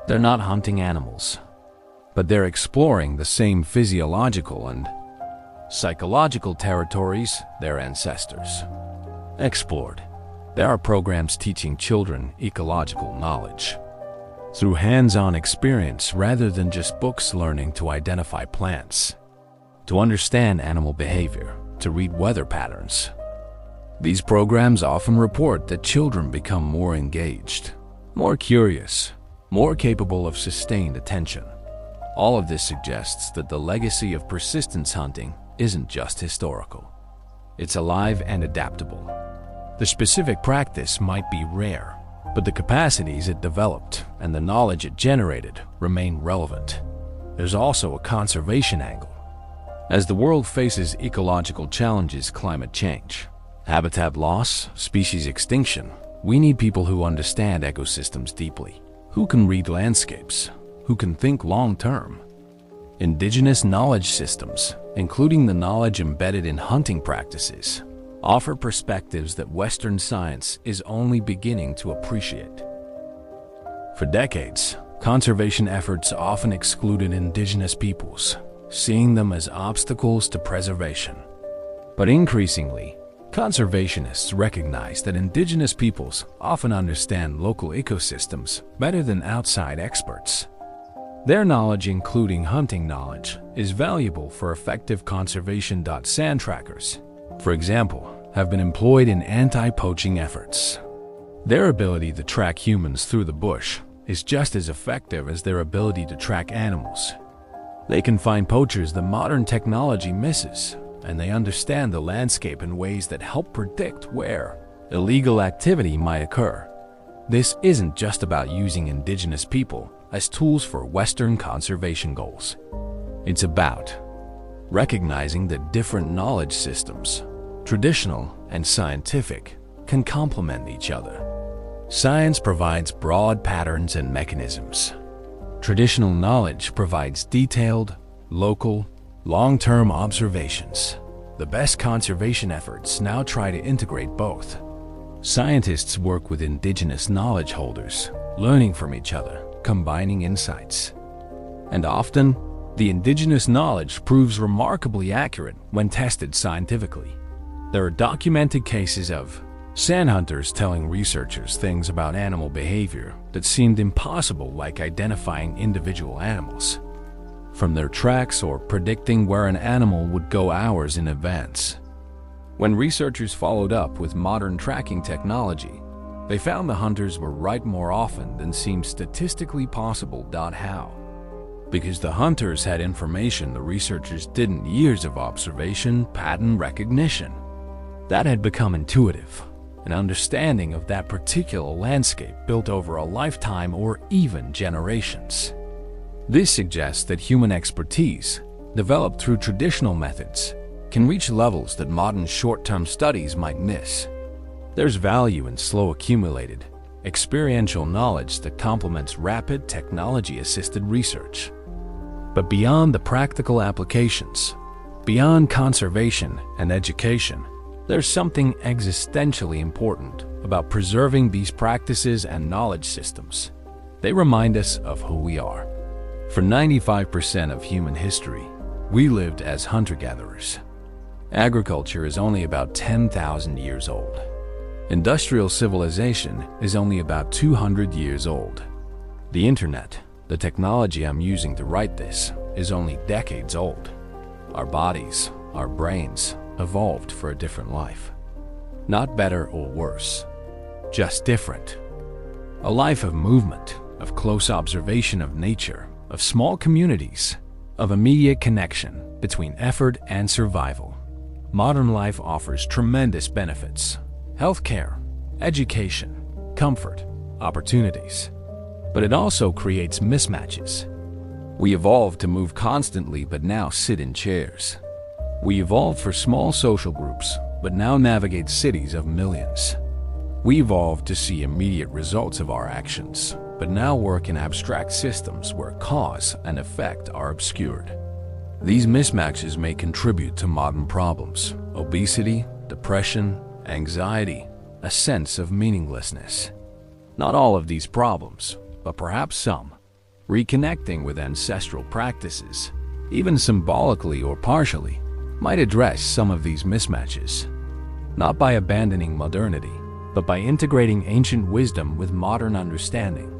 They're not hunting animals, but they're exploring the same physiological and psychological territories their ancestors explored. There are programs teaching children ecological knowledge through hands-on experience rather than just books, learning to identify plants, to understand animal behavior, to read weather patterns. These programs often report that children become more engaged, more curious, more capable of sustained attention. All of this suggests that the legacy of persistence hunting isn't just historical. It's alive and adaptable. The specific practice might be rare, but the capacities it developed and the knowledge it generated remain relevant. There's also a conservation angle. As the world faces ecological challenges, climate change, habitat loss, species extinction, we need people who understand ecosystems deeply, who can read landscapes, who can think long-term. Indigenous knowledge systems, including the knowledge embedded in hunting practices, offer perspectives that Western science is only beginning to appreciate. For decades, conservation efforts often excluded indigenous peoples, seeing them as obstacles to preservation. But increasingly, conservationists recognize that indigenous peoples often understand local ecosystems better than outside experts. Their knowledge, including hunting knowledge, is valuable for effective conservation. Sand trackers, for example, have been employed in anti-poaching efforts. Their ability to track humans through the bush is just as effective as their ability to track animals. They can find poachers that modern technology misses, and they understand the landscape in ways that help predict where illegal activity might occur. This isn't just about using indigenous people as tools for Western conservation goals. It's about recognizing that different knowledge systems, traditional and scientific, can complement each other. Science provides broad patterns and mechanisms. Traditional knowledge provides detailed, local, long-term observations. The best conservation efforts now try to integrate both. Scientists work with indigenous knowledge holders, learning from each other, combining insights. And often, the indigenous knowledge proves remarkably accurate when tested scientifically. There are documented cases of sand hunters telling researchers things about animal behavior that seemed impossible, like identifying individual animals from their tracks or predicting where an animal would go hours in advance. When researchers followed up with modern tracking technology, they found the hunters were right more often than seemed statistically possible. How? Because the hunters had information the researchers didn't: years of observation, pattern recognition. That had become intuitive, an understanding of that particular landscape built over a lifetime or even generations. This suggests that human expertise, developed through traditional methods, can reach levels that modern short-term studies might miss. There's value in slow accumulated, experiential knowledge that complements rapid technology-assisted research. But beyond the practical applications, beyond conservation and education, there's something existentially important about preserving these practices and knowledge systems. They remind us of who we are. For 95% of human history, we lived as hunter-gatherers. Agriculture is only about 10,000 years old. Industrial civilization is only about 200 years old. The internet, the technology I'm using to write this, is only decades old. Our bodies, our brains, evolved for a different life. Not better or worse, just different. A life of movement, of close observation of nature, of small communities, of immediate connection between effort and survival. Modern life offers tremendous benefits: healthcare, education, comfort, opportunities. But it also creates mismatches. We evolved to move constantly but now sit in chairs. We evolved for small social groups but now navigate cities of millions. We evolved to see immediate results of our actions but now work in abstract systems where cause and effect are obscured. These mismatches may contribute to modern problems: obesity, depression, anxiety, a sense of meaninglessness. Not all of these problems, but perhaps some. Reconnecting with ancestral practices, even symbolically or partially, might address some of these mismatches. Not by abandoning modernity, but by integrating ancient wisdom with modern understanding.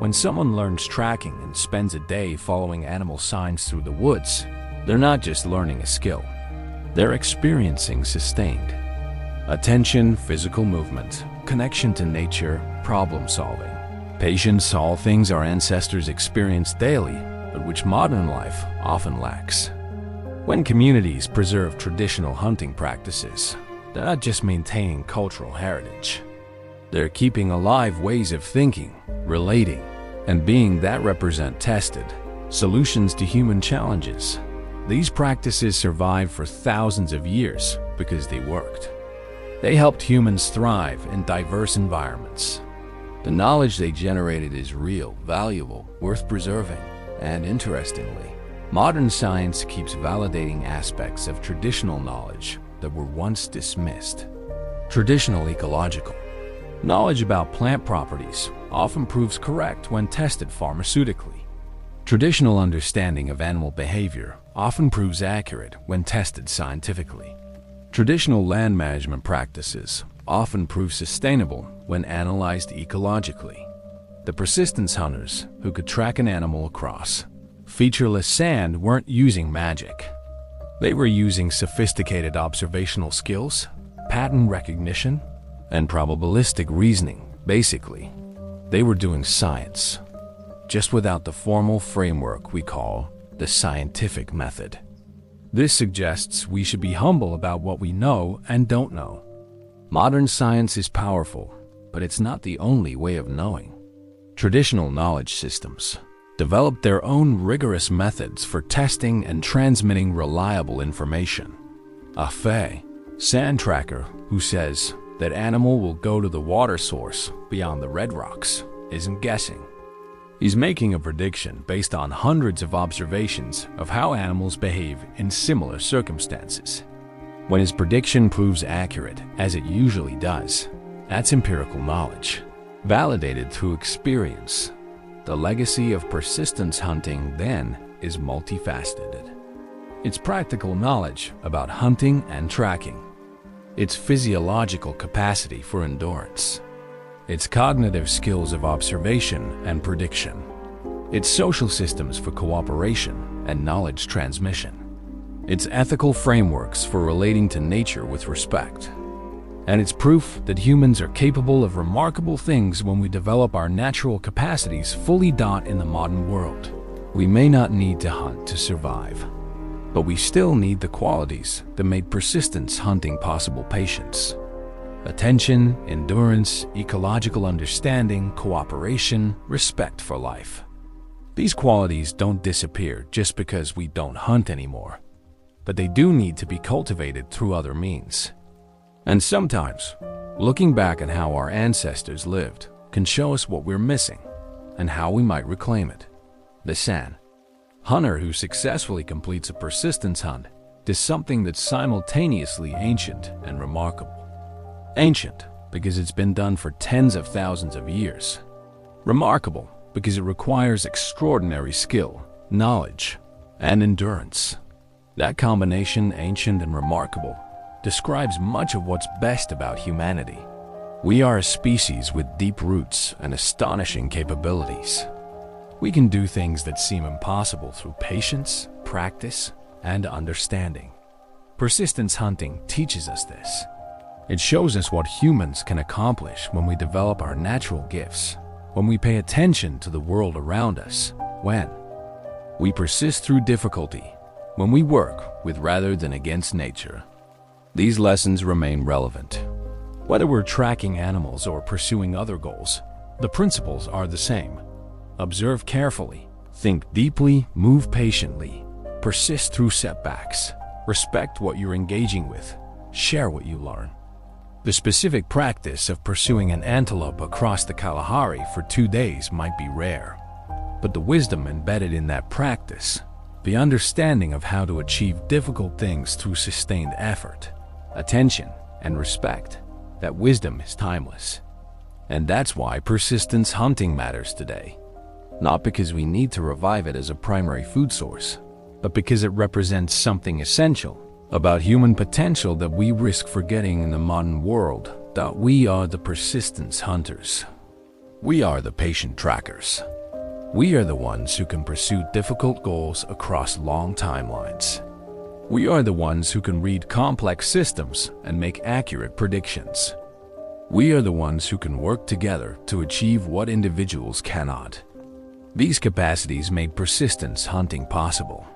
When someone learns tracking and spends a day following animal signs through the woods, they're not just learning a skill. They're experiencing sustained attention, physical movement, connection to nature, problem solving. Patience, all things our ancestors experienced daily, but which modern life often lacks. When communities preserve traditional hunting practices, they're not just maintaining cultural heritage. They're keeping alive ways of thinking, relating, and being that represent tested solutions to human challenges. These practices survived for thousands of years because they worked. They helped humans thrive in diverse environments. The knowledge they generated is real, valuable, worth preserving, and interestingly, modern science keeps validating aspects of traditional knowledge that were once dismissed. Traditional ecological knowledge about plant properties often proves correct when tested pharmaceutically. Traditional understanding of animal behavior often proves accurate when tested scientifically. Traditional land management practices often prove sustainable when analyzed ecologically. The persistence hunters who could track an animal across featureless sand weren't using magic. They were using sophisticated observational skills, pattern recognition, and probabilistic reasoning. Basically, they were doing science just without the formal framework we call the scientific method. This suggests we should be humble about what we know and don't know. Modern science is powerful, but it's not the only way of knowing. Traditional knowledge systems developed their own rigorous methods for testing and transmitting reliable information. A Fay, sand tracker who says that animal will go to the water source beyond the red rocks isn't guessing. He's making a prediction based on hundreds of observations of how animals behave in similar circumstances. When his prediction proves accurate, as it usually does, that's empirical knowledge, validated through experience. The legacy of persistence hunting, then, is multifaceted. It's practical knowledge about hunting and tracking. It's physiological capacity for endurance. It's cognitive skills of observation and prediction. It's social systems for cooperation and knowledge transmission. It's ethical frameworks for relating to nature with respect. And it's proof that humans are capable of remarkable things when we develop our natural capacities fully in the modern world. We may not need to hunt to survive, but we still need the qualities that made persistence hunting possible: patience, attention, endurance, ecological understanding, cooperation, respect for life. These qualities don't disappear just because we don't hunt anymore, but they do need to be cultivated through other means. And sometimes, looking back at how our ancestors lived can show us what we're missing and how we might reclaim it. The sand hunter who successfully completes a persistence hunt does something that's simultaneously ancient and remarkable. Ancient because it's been done for tens of thousands of years. Remarkable because it requires extraordinary skill, knowledge, and endurance. That combination, ancient and remarkable, describes much of what's best about humanity. We are a species with deep roots and astonishing capabilities. We can do things that seem impossible through patience, practice, and understanding. Persistence hunting teaches us this. It shows us what humans can accomplish when we develop our natural gifts, when we pay attention to the world around us, when we persist through difficulty, when we work with rather than against nature. These lessons remain relevant. Whether we're tracking animals or pursuing other goals, the principles are the same. Observe carefully, think deeply, move patiently, persist through setbacks, respect what you're engaging with, share what you learn. The specific practice of pursuing an antelope across the Kalahari for 2 days might be rare, but the wisdom embedded in that practice, the understanding of how to achieve difficult things through sustained effort, attention, and respect, that wisdom is timeless. And that's why persistence hunting matters today. Not because we need to revive it as a primary food source, but because it represents something essential about human potential that we risk forgetting in the modern world. That we are the persistence hunters. We are the patient trackers. We are the ones who can pursue difficult goals across long timelines. We are the ones who can read complex systems and make accurate predictions. We are the ones who can work together to achieve what individuals cannot. These capacities made persistence hunting possible.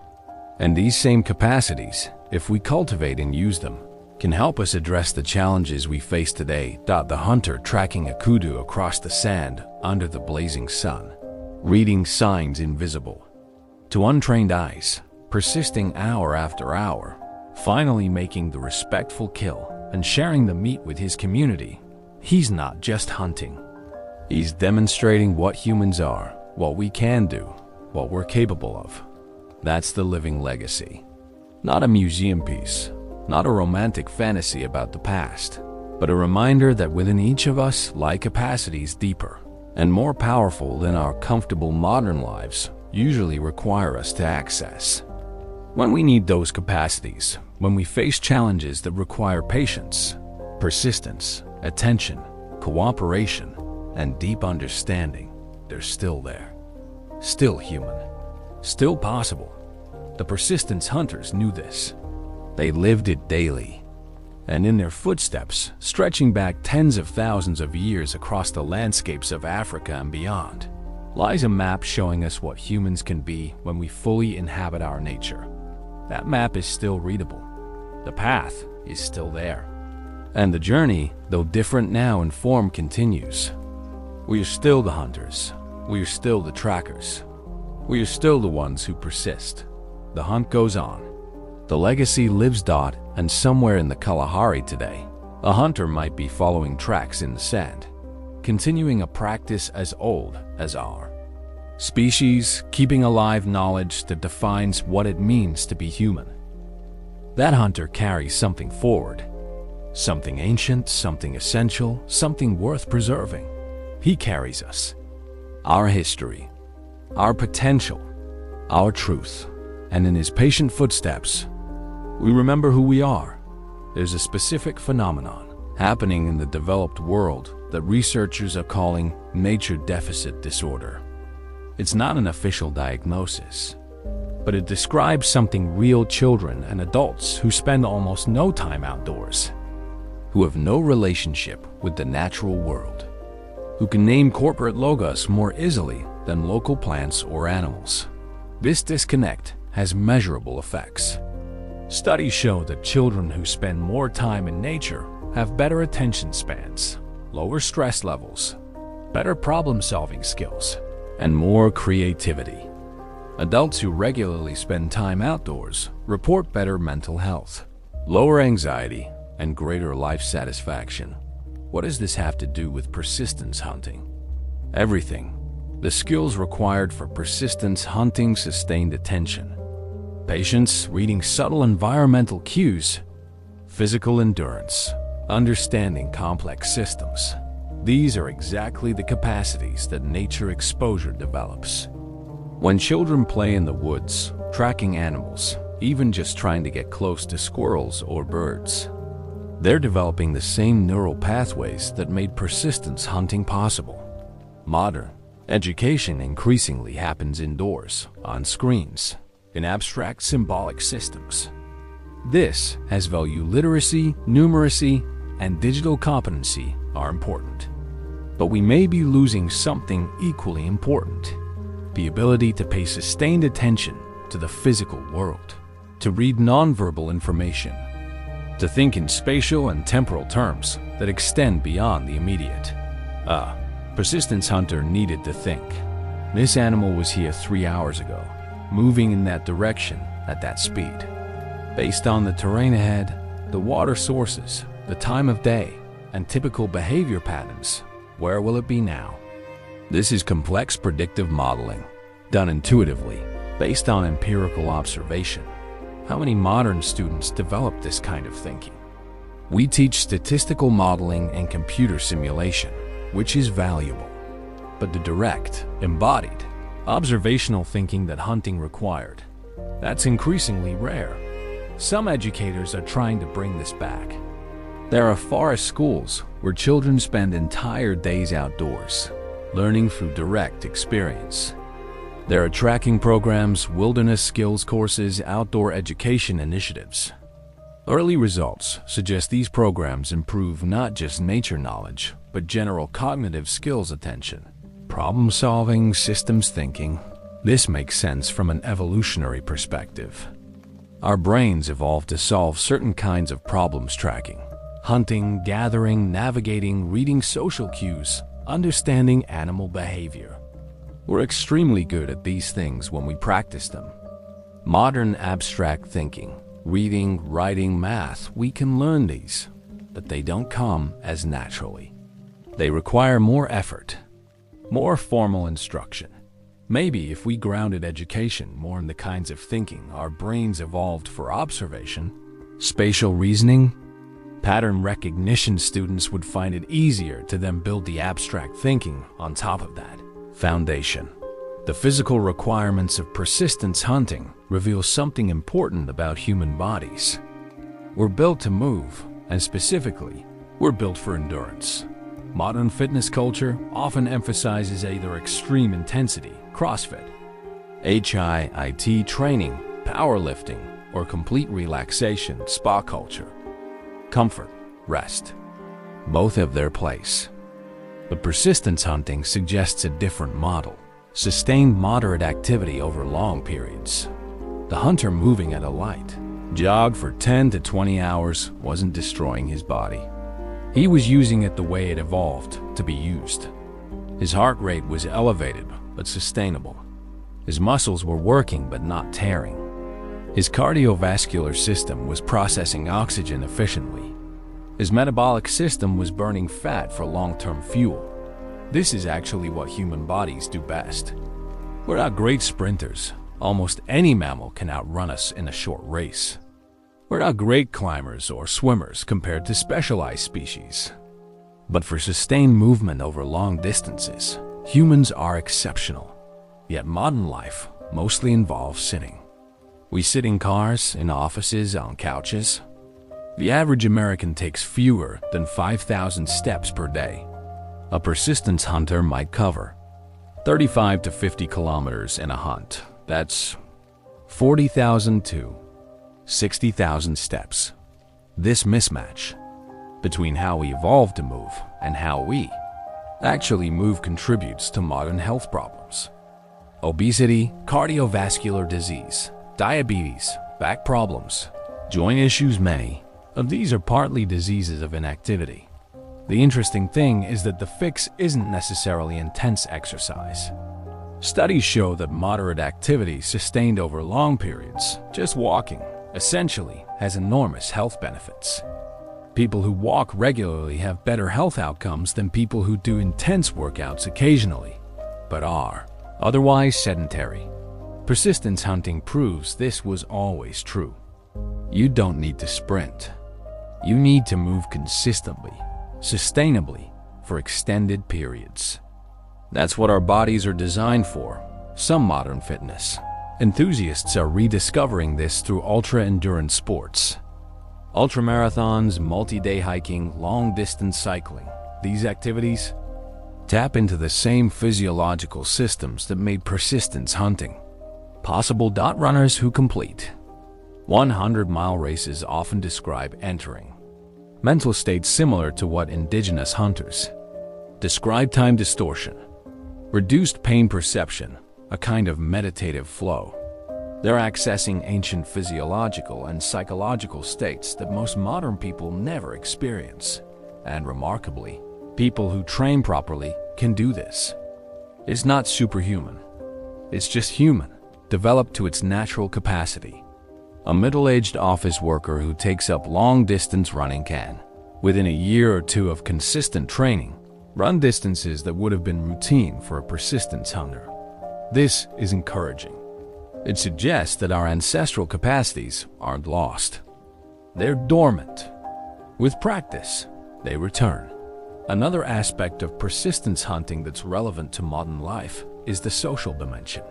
And these same capacities, if we cultivate and use them, can help us address the challenges we face today. The hunter tracking a kudu across the sand under the blazing sun, reading signs invisible to untrained eyes, persisting hour after hour, finally making the respectful kill and sharing the meat with his community. He's not just hunting. He's demonstrating what humans are, what we can do, what we're capable of. That's the living legacy. Not a museum piece, not a romantic fantasy about the past, but a reminder that within each of us lie capacities deeper and more powerful than our comfortable modern lives usually require us to access. When we need those capacities, when we face challenges that require patience, persistence, attention, cooperation, and deep understanding, they're still there. Still human. Still possible. The persistence hunters knew this. They lived it daily. And in their footsteps, stretching back tens of thousands of years across the landscapes of Africa and beyond, lies a map showing us what humans can be when we fully inhabit our nature. That map is still readable. The path is still there. And the journey, though different now in form, continues. We are still the hunters. We are still the trackers. We are still the ones who persist. The hunt goes on. The legacy lives. And somewhere in the Kalahari today, a hunter might be following tracks in the sand, continuing a practice as old as our species, keeping alive knowledge that defines what it means to be human. That hunter carries something forward, something ancient, something essential, something worth preserving. He carries us, our history, our potential, our truth, and in his patient footsteps, we remember who we are. There's a specific phenomenon happening in the developed world that researchers are calling nature deficit disorder. It's not an official diagnosis, but it describes something real. Children and adults who spend almost no time outdoors, who have no relationship with the natural world, who can name corporate logos more easily than local plants or animals. This disconnect has measurable effects. Studies show that children who spend more time in nature have better attention spans, lower stress levels, better problem-solving skills, and more creativity. Adults who regularly spend time outdoors report better mental health, lower anxiety, and greater life satisfaction. What does this have to do with persistence hunting? Everything. The skills required for persistence hunting: sustained attention, patience, reading subtle environmental cues, physical endurance, understanding complex systems. These are exactly the capacities that nature exposure develops. When children play in the woods, tracking animals, even just trying to get close to squirrels or birds, they're developing the same neural pathways that made persistence hunting possible. Modern education increasingly happens indoors, on screens, in abstract symbolic systems. This has value. Literacy, numeracy, and digital competency are important. But we may be losing something equally important: the ability to pay sustained attention to the physical world, to read nonverbal information, to think in spatial and temporal terms that extend beyond the immediate. Persistence hunter needed to think. This animal was here 3 hours ago, moving in that direction at that speed. Based on the terrain ahead, the water sources, the time of day, and typical behavior patterns, where will it be now? This is complex predictive modeling, done intuitively, based on empirical observation. How many modern students develop this kind of thinking? We teach statistical modeling and computer simulation, which is valuable. But the direct, embodied, observational thinking that hunting required, that's increasingly rare. Some educators are trying to bring this back. There are forest schools where children spend entire days outdoors, learning through direct experience. There are tracking programs, wilderness skills courses, outdoor education initiatives. Early results suggest these programs improve not just nature knowledge, but general cognitive skills, attention, problem solving, systems thinking. This makes sense from an evolutionary perspective. Our brains evolved to solve certain kinds of problems: tracking, hunting, gathering, navigating, reading social cues, understanding animal behavior. We're extremely good at these things when we practice them. Modern abstract thinking, reading, writing, math, we can learn these, but they don't come as naturally. They require more effort, more formal instruction. Maybe if we grounded education more in the kinds of thinking our brains evolved for: observation, spatial reasoning, pattern recognition, students would find it easier to then build the abstract thinking on top of that foundation. The physical requirements of persistence hunting reveal something important about human bodies. We're built to move, and specifically, we're built for endurance. Modern fitness culture often emphasizes either extreme intensity, CrossFit, HIIT training, powerlifting, or complete relaxation, spa culture. Comfort, rest, both have their place. But persistence hunting suggests a different model. sustained moderate activity over long periods. The hunter moving at a light jog for 10 to 20 hours wasn't destroying his body. He was using it the way it evolved to be used. His heart rate was elevated but sustainable. His muscles were working but not tearing. His cardiovascular system was processing oxygen efficiently. His metabolic system was burning fat for long-term fuel. This is actually what human bodies do best. We're not great sprinters. Almost any mammal can outrun us in a short race. We're not great climbers or swimmers compared to specialized species. But for sustained movement over long distances, humans are exceptional. Yet modern life mostly involves sitting. We sit in cars, in offices, on couches. The average American takes fewer than 5,000 steps per day. A persistence hunter might cover 35 to 50 kilometers in a hunt. That's 40,000 to 60,000 steps. This mismatch between how we evolved to move and how we actually move contributes to modern health problems. Obesity, cardiovascular disease, diabetes, back problems, joint issues, many of these are partly diseases of inactivity. The interesting thing is that the fix isn't necessarily intense exercise. Studies show that moderate activity sustained over long periods, just walking, essentially has enormous health benefits. People who walk regularly have better health outcomes than people who do intense workouts occasionally, but are otherwise sedentary. Persistence hunting proves this was always true. You don't need to sprint. You need to move consistently, sustainably, for extended periods. That's what our bodies are designed for. Some modern fitness enthusiasts are rediscovering this through ultra-endurance sports. Ultramarathons, multi-day hiking, long-distance cycling. These activities tap into the same physiological systems that made persistence hunting possible. Runners who complete 100-mile races often describe entering mental states similar to what indigenous hunters describe: time distortion, reduced pain perception, a kind of meditative flow. They're accessing ancient physiological and psychological states that most modern people never experience. And remarkably, people who train properly can do this. It's not superhuman. It's just human, developed to its natural capacity. A middle-aged office worker who takes up long-distance running can, within a year or two of consistent training, run distances that would have been routine for a persistence hunter. This is encouraging. It suggests that our ancestral capacities aren't lost. They're dormant. With practice, they return. Another aspect of persistence hunting that's relevant to modern life is the social dimension.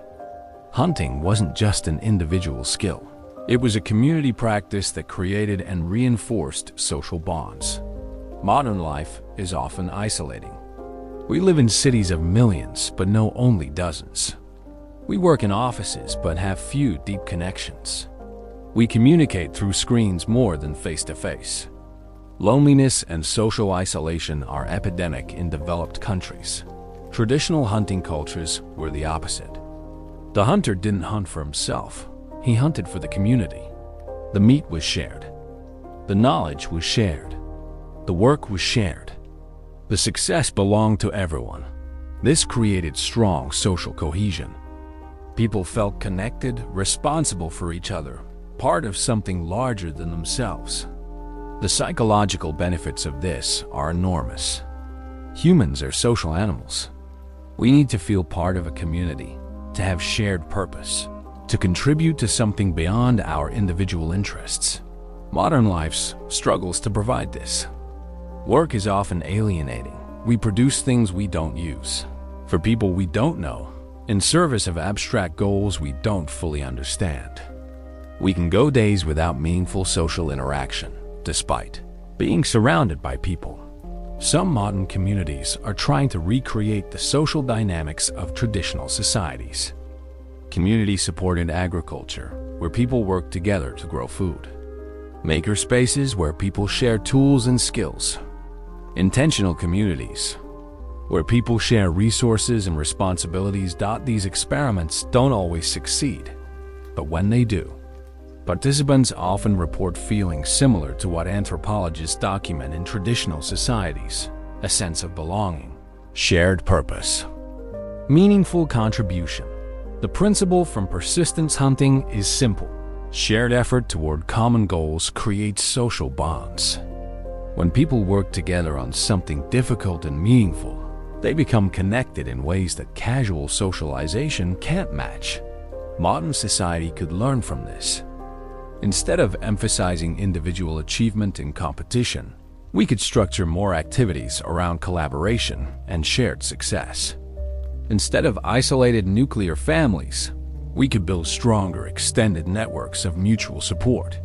Hunting wasn't just an individual skill. It was a community practice that created and reinforced social bonds. Modern life is often isolating. We live in cities of millions, but know only dozens. We work in offices, but have few deep connections. We communicate through screens more than face-to-face. Loneliness and social isolation are epidemic in developed countries. Traditional hunting cultures were the opposite. The hunter didn't hunt for himself. He hunted for the community. The meat was shared. The knowledge was shared. The work was shared. The success belonged to everyone. This created strong social cohesion. People felt connected, responsible for each other, part of something larger than themselves. The psychological benefits of this are enormous. Humans are social animals. We need to feel part of a community, to have shared purpose, to contribute to something beyond our individual interests. Modern life struggles to provide this. Work is often alienating. We produce things we don't use, for people we don't know, in service of abstract goals we don't fully understand. We can go days without meaningful social interaction, despite being surrounded by people. Some modern communities are trying to recreate the social dynamics of traditional societies. Community-supported agriculture, where people work together to grow food. Maker spaces where people share tools and skills. Intentional communities, where people share resources and responsibilities. These experiments don't always succeed, but when they do, participants often report feelings similar to what anthropologists document in traditional societies: a sense of belonging, shared purpose, meaningful contribution. The principle from persistence hunting is simple. Shared effort toward common goals creates social bonds. When people work together on something difficult and meaningful, they become connected in ways that casual socialization can't match. Modern society could learn from this. Instead of emphasizing individual achievement and competition, we could structure more activities around collaboration and shared success. Instead of isolated nuclear families, we could build stronger extended networks of mutual support.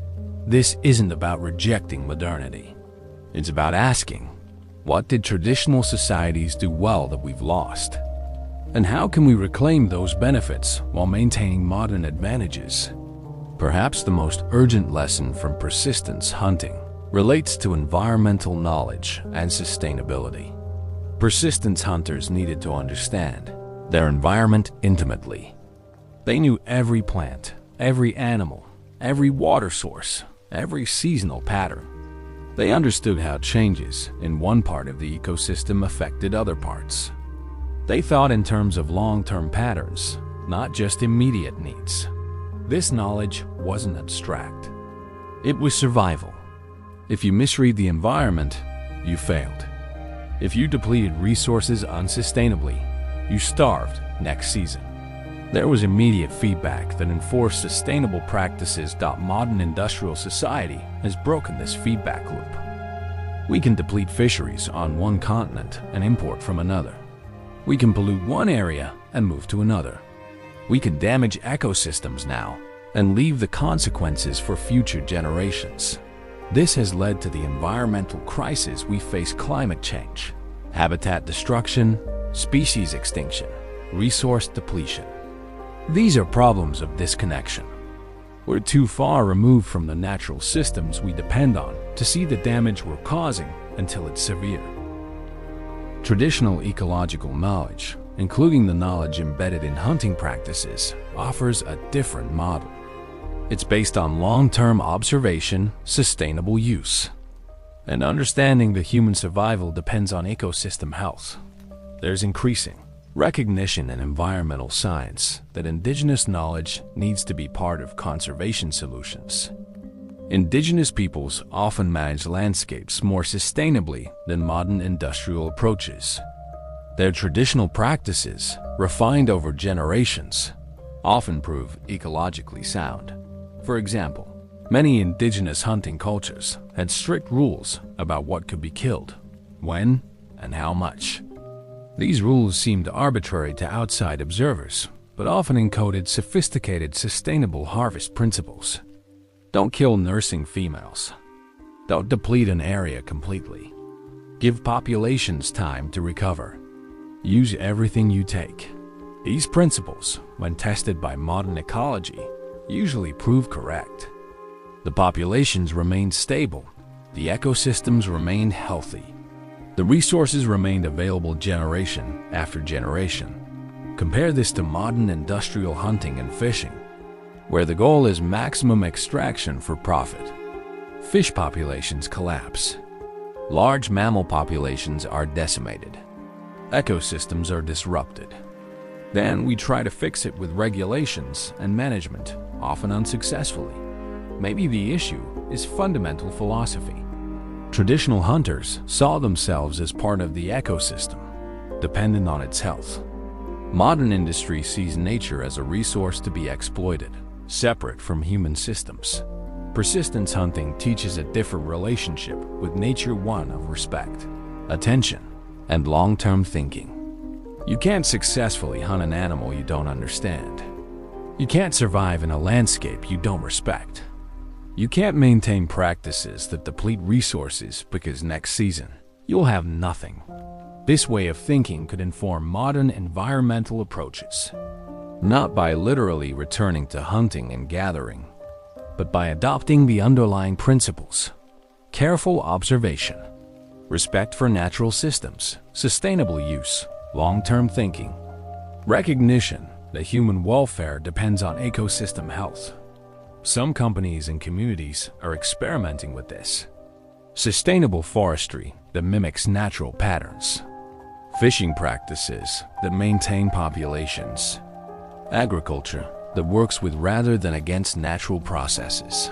This isn't about rejecting modernity. It's about asking, what did traditional societies do well that we've lost? And how can we reclaim those benefits while maintaining modern advantages? Perhaps the most urgent lesson from persistence hunting relates to environmental knowledge and sustainability. Persistence hunters needed to understand their environment intimately. They knew every plant, every animal, every water source, every seasonal pattern. They understood how changes in one part of the ecosystem affected other parts. They thought in terms of long-term patterns, not just immediate needs. This knowledge wasn't abstract. It was survival. If you misread the environment, you failed. If you depleted resources unsustainably, you starved next season. There was immediate feedback that enforced sustainable practices. Modern industrial society has broken this feedback loop. We can deplete fisheries on one continent and import from another. We can pollute one area and move to another. We can damage ecosystems now and leave the consequences for future generations. This has led to the environmental crisis we face: climate change, habitat destruction, species extinction, resource depletion. These are problems of disconnection. We're too far removed from the natural systems we depend on to see the damage we're causing until it's severe. Traditional ecological knowledge, including the knowledge embedded in hunting practices, offers a different model. It's based on long-term observation, sustainable use, and understanding that human survival depends on ecosystem health. There's increasing recognition in environmental science that indigenous knowledge needs to be part of conservation solutions. Indigenous peoples often manage landscapes more sustainably than modern industrial approaches. Their traditional practices, refined over generations, often prove ecologically sound. For example, many indigenous hunting cultures had strict rules about what could be killed, when, and how much. These rules seemed arbitrary to outside observers, but often encoded sophisticated sustainable harvest principles. Don't kill nursing females. Don't deplete an area completely. Give populations time to recover. Use everything you take. These principles, when tested by modern ecology, usually prove correct. The populations remained stable. The ecosystems remained healthy. The resources remained available generation after generation. Compare this to modern industrial hunting and fishing, where the goal is maximum extraction for profit. Fish populations collapse. Large mammal populations are decimated. Ecosystems are disrupted. Then we try to fix it with regulations and management, often unsuccessfully. Maybe the issue is fundamental philosophy. Traditional hunters saw themselves as part of the ecosystem, dependent on its health. Modern industry sees nature as a resource to be exploited, separate from human systems. Persistence hunting teaches a different relationship with nature, one of respect, attention, and long-term thinking. You can't successfully hunt an animal you don't understand. You can't survive in a landscape you don't respect. You can't maintain practices that deplete resources because next season you'll have nothing. This way of thinking could inform modern environmental approaches, not by literally returning to hunting and gathering, but by adopting the underlying principles: careful observation, respect for natural systems, sustainable use, long-term thinking, recognition that human welfare depends on ecosystem health. Some companies and communities are experimenting with this. Sustainable forestry that mimics natural patterns, fishing practices that maintain populations, agriculture that works with rather than against natural processes,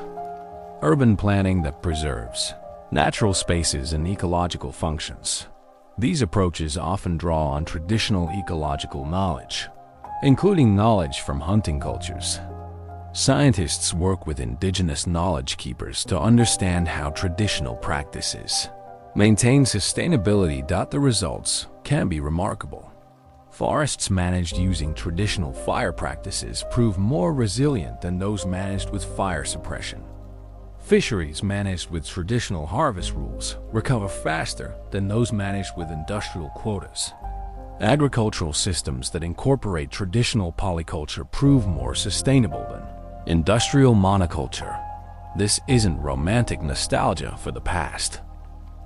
urban planning that preserves natural spaces and ecological functions. These approaches often draw on traditional ecological knowledge, including knowledge from hunting cultures. Scientists work with indigenous knowledge keepers to understand how traditional practices maintain sustainability. The results can be remarkable. Forests managed using traditional fire practices prove more resilient than those managed with fire suppression. Fisheries managed with traditional harvest rules recover faster than those managed with industrial quotas. Agricultural systems that incorporate traditional polyculture prove more sustainable than industrial monoculture. This isn't romantic nostalgia for the past.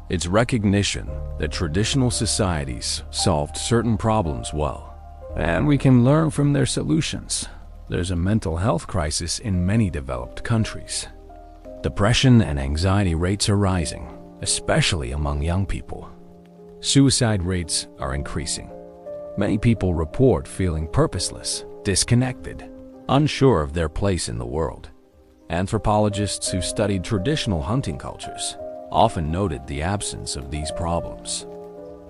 It's recognition that traditional societies solved certain problems well, and we can learn from their solutions. There's a mental health crisis in many developed countries. Depression and anxiety rates are rising, especially among young people. Suicide rates are increasing. Many people report feeling purposeless, disconnected, unsure of their place in the world. Anthropologists who studied traditional hunting cultures often noted the absence of these problems.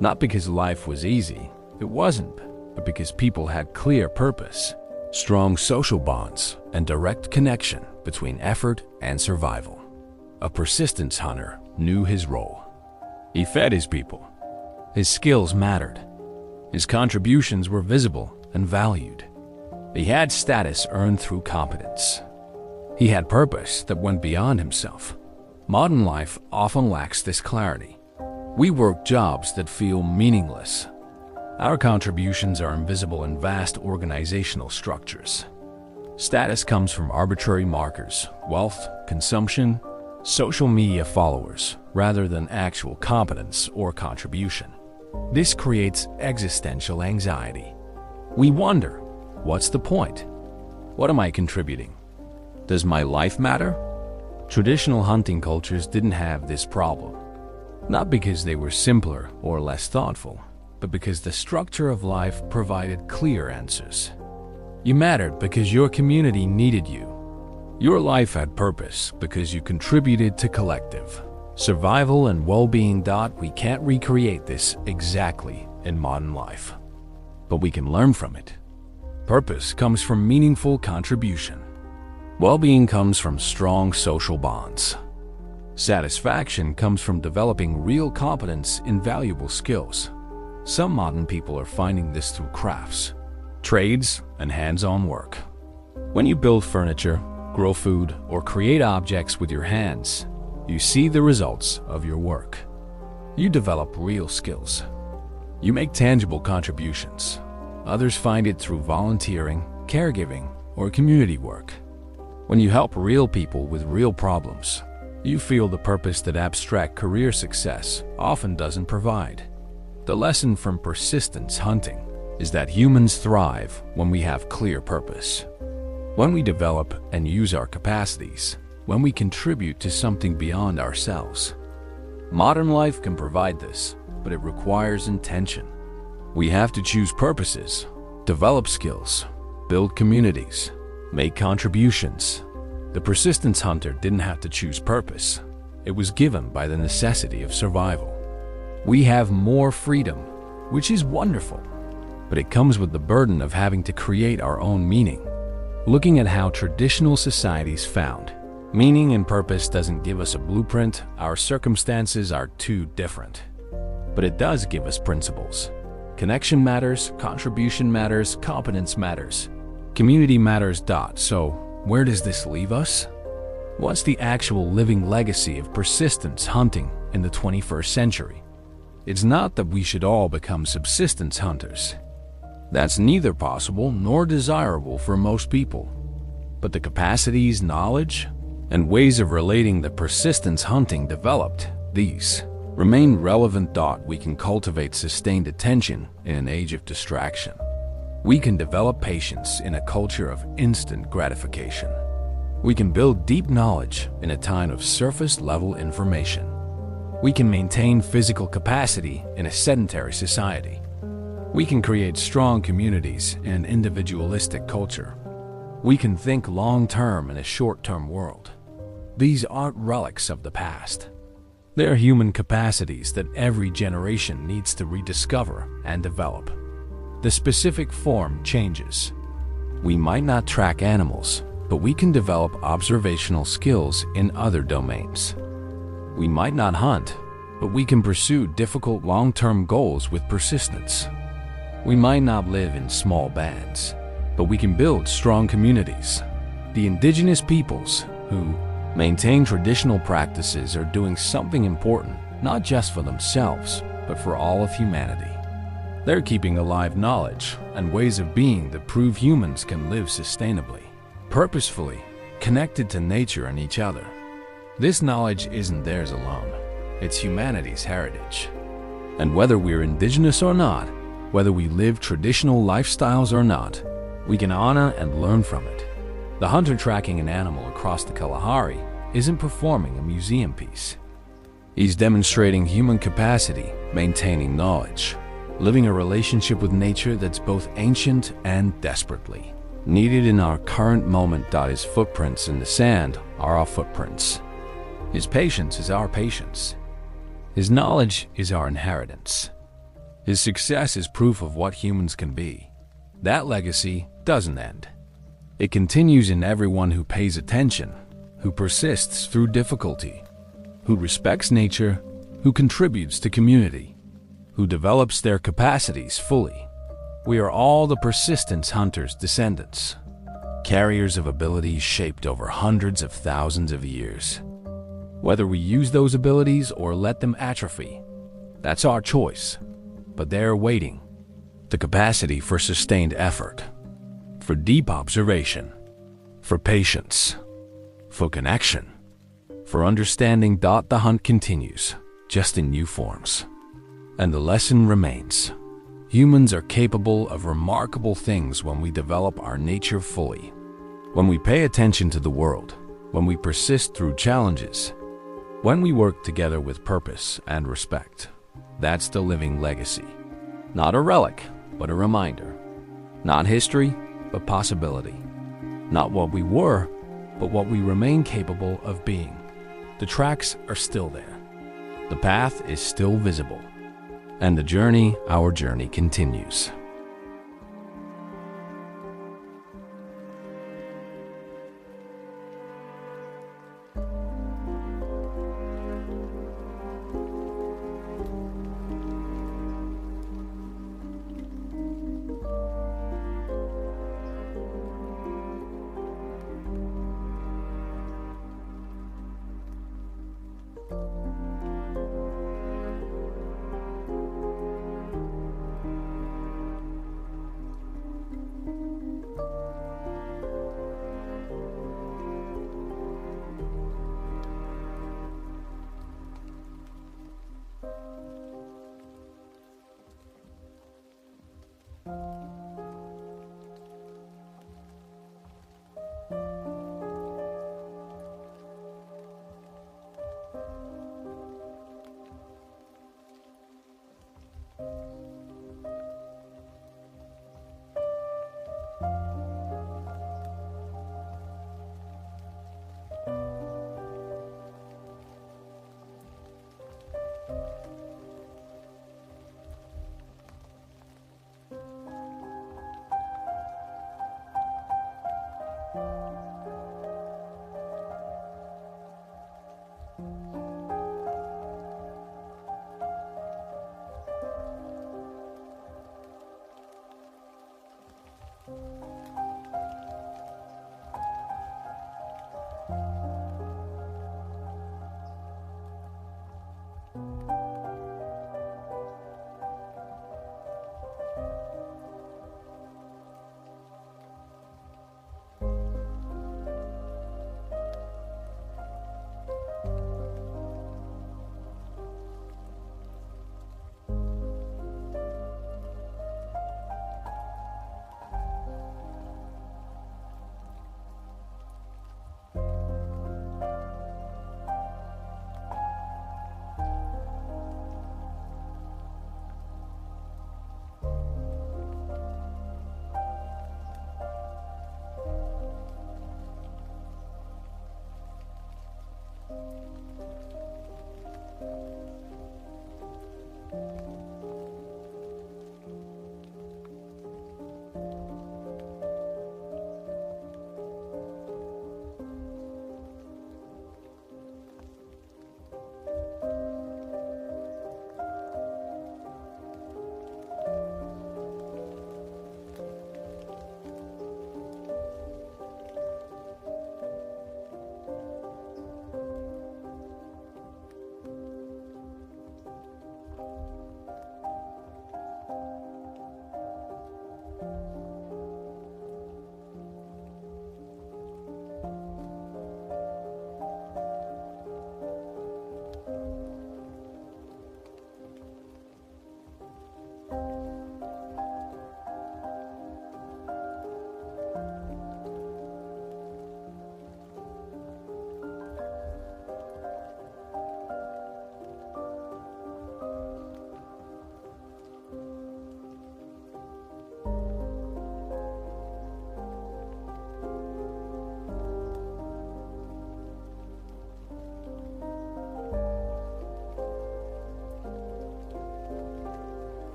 Not because life was easy, it wasn't, but because people had clear purpose, strong social bonds, and direct connection between effort and survival. A persistence hunter knew his role. He fed his people. His skills mattered. His contributions were visible and valued. He had status earned through competence. He had purpose that went beyond himself. Modern life often lacks this clarity. We work jobs that feel meaningless. Our contributions are invisible in vast organizational structures. Status comes from arbitrary markers, wealth, consumption, social media followers, rather than actual competence or contribution. This creates existential anxiety. We wonder, what's the point? What am I contributing? Does my life matter? Traditional hunting cultures didn't have this problem. Not because they were simpler or less thoughtful, but because the structure of life provided clear answers. You mattered because your community needed you. Your life had purpose because you contributed to collective survival and well-being. We can't recreate this exactly in modern life, but we can learn from it. Purpose comes from meaningful contribution. Well-being comes from strong social bonds. Satisfaction comes from developing real competence in valuable skills. Some modern people are finding this through crafts, trades, and hands-on work. When you build furniture, grow food, or create objects with your hands, you see the results of your work. You develop real skills. You make tangible contributions. Others find it through volunteering, caregiving, or community work. When you help real people with real problems, you feel the purpose that abstract career success often doesn't provide. The lesson from persistence hunting is that humans thrive when we have clear purpose. When we develop and use our capacities, when we contribute to something beyond ourselves. Modern life can provide this, but it requires intention. We have to choose purposes, develop skills, build communities, make contributions. The persistence hunter didn't have to choose purpose. It was given by the necessity of survival. We have more freedom, which is wonderful, but it comes with the burden of having to create our own meaning. Looking at how traditional societies found meaning and purpose doesn't give us a blueprint. Our circumstances are too different. But it does give us principles. Connection matters, contribution matters, competence matters, community matters. So, where does this leave us? What's the actual living legacy of persistence hunting in the 21st century? It's not that we should all become subsistence hunters. That's neither possible nor desirable for most people. But the capacities, knowledge, and ways of relating that persistence hunting developed, these Remain relevant. We can cultivate sustained attention in an age of distraction. We can develop patience in a culture of instant gratification. We can build deep knowledge in a time of surface-level information. We can maintain physical capacity in a sedentary society. We can create strong communities in an individualistic culture. We can think long-term in a short-term world. These aren't relics of the past. They're human capacities that every generation needs to rediscover and develop. The specific form changes. We might not track animals, but we can develop observational skills in other domains. We might not hunt, but we can pursue difficult long-term goals with persistence. We might not live in small bands, but we can build strong communities. The indigenous peoples who maintain traditional practices are doing something important, not just for themselves, but for all of humanity. They're keeping alive knowledge and ways of being that prove humans can live sustainably, purposefully, connected to nature and each other. This knowledge isn't theirs alone. It's humanity's heritage. And whether we're indigenous or not, whether we live traditional lifestyles or not, we can honor and learn from it. The hunter tracking an animal across the Kalahari isn't performing a museum piece. He's demonstrating human capacity, maintaining knowledge, living a relationship with nature that's both ancient and desperately needed in our current moment. His footprints in the sand are our footprints. His patience is our patience. His knowledge is our inheritance. His success is proof of what humans can be. That legacy doesn't end. It continues in everyone who pays attention, who persists through difficulty, who respects nature, who contributes to community, who develops their capacities fully. We are all the persistence hunters' descendants, carriers of abilities shaped over hundreds of thousands of years. Whether we use those abilities or let them atrophy, that's our choice. But they're waiting. The capacity for sustained effort, for deep observation, for patience, for connection, for understanding. The hunt continues, just in new forms. And the lesson remains. Humans are capable of remarkable things when we develop our nature fully. When we pay attention to the world, when we persist through challenges, when we work together with purpose and respect. That's the living legacy. Not a relic, but a reminder. Not history, but possibility. Not what we were, but what we remain capable of being. The tracks are still there. The path is still visible. And the journey, our journey, continues.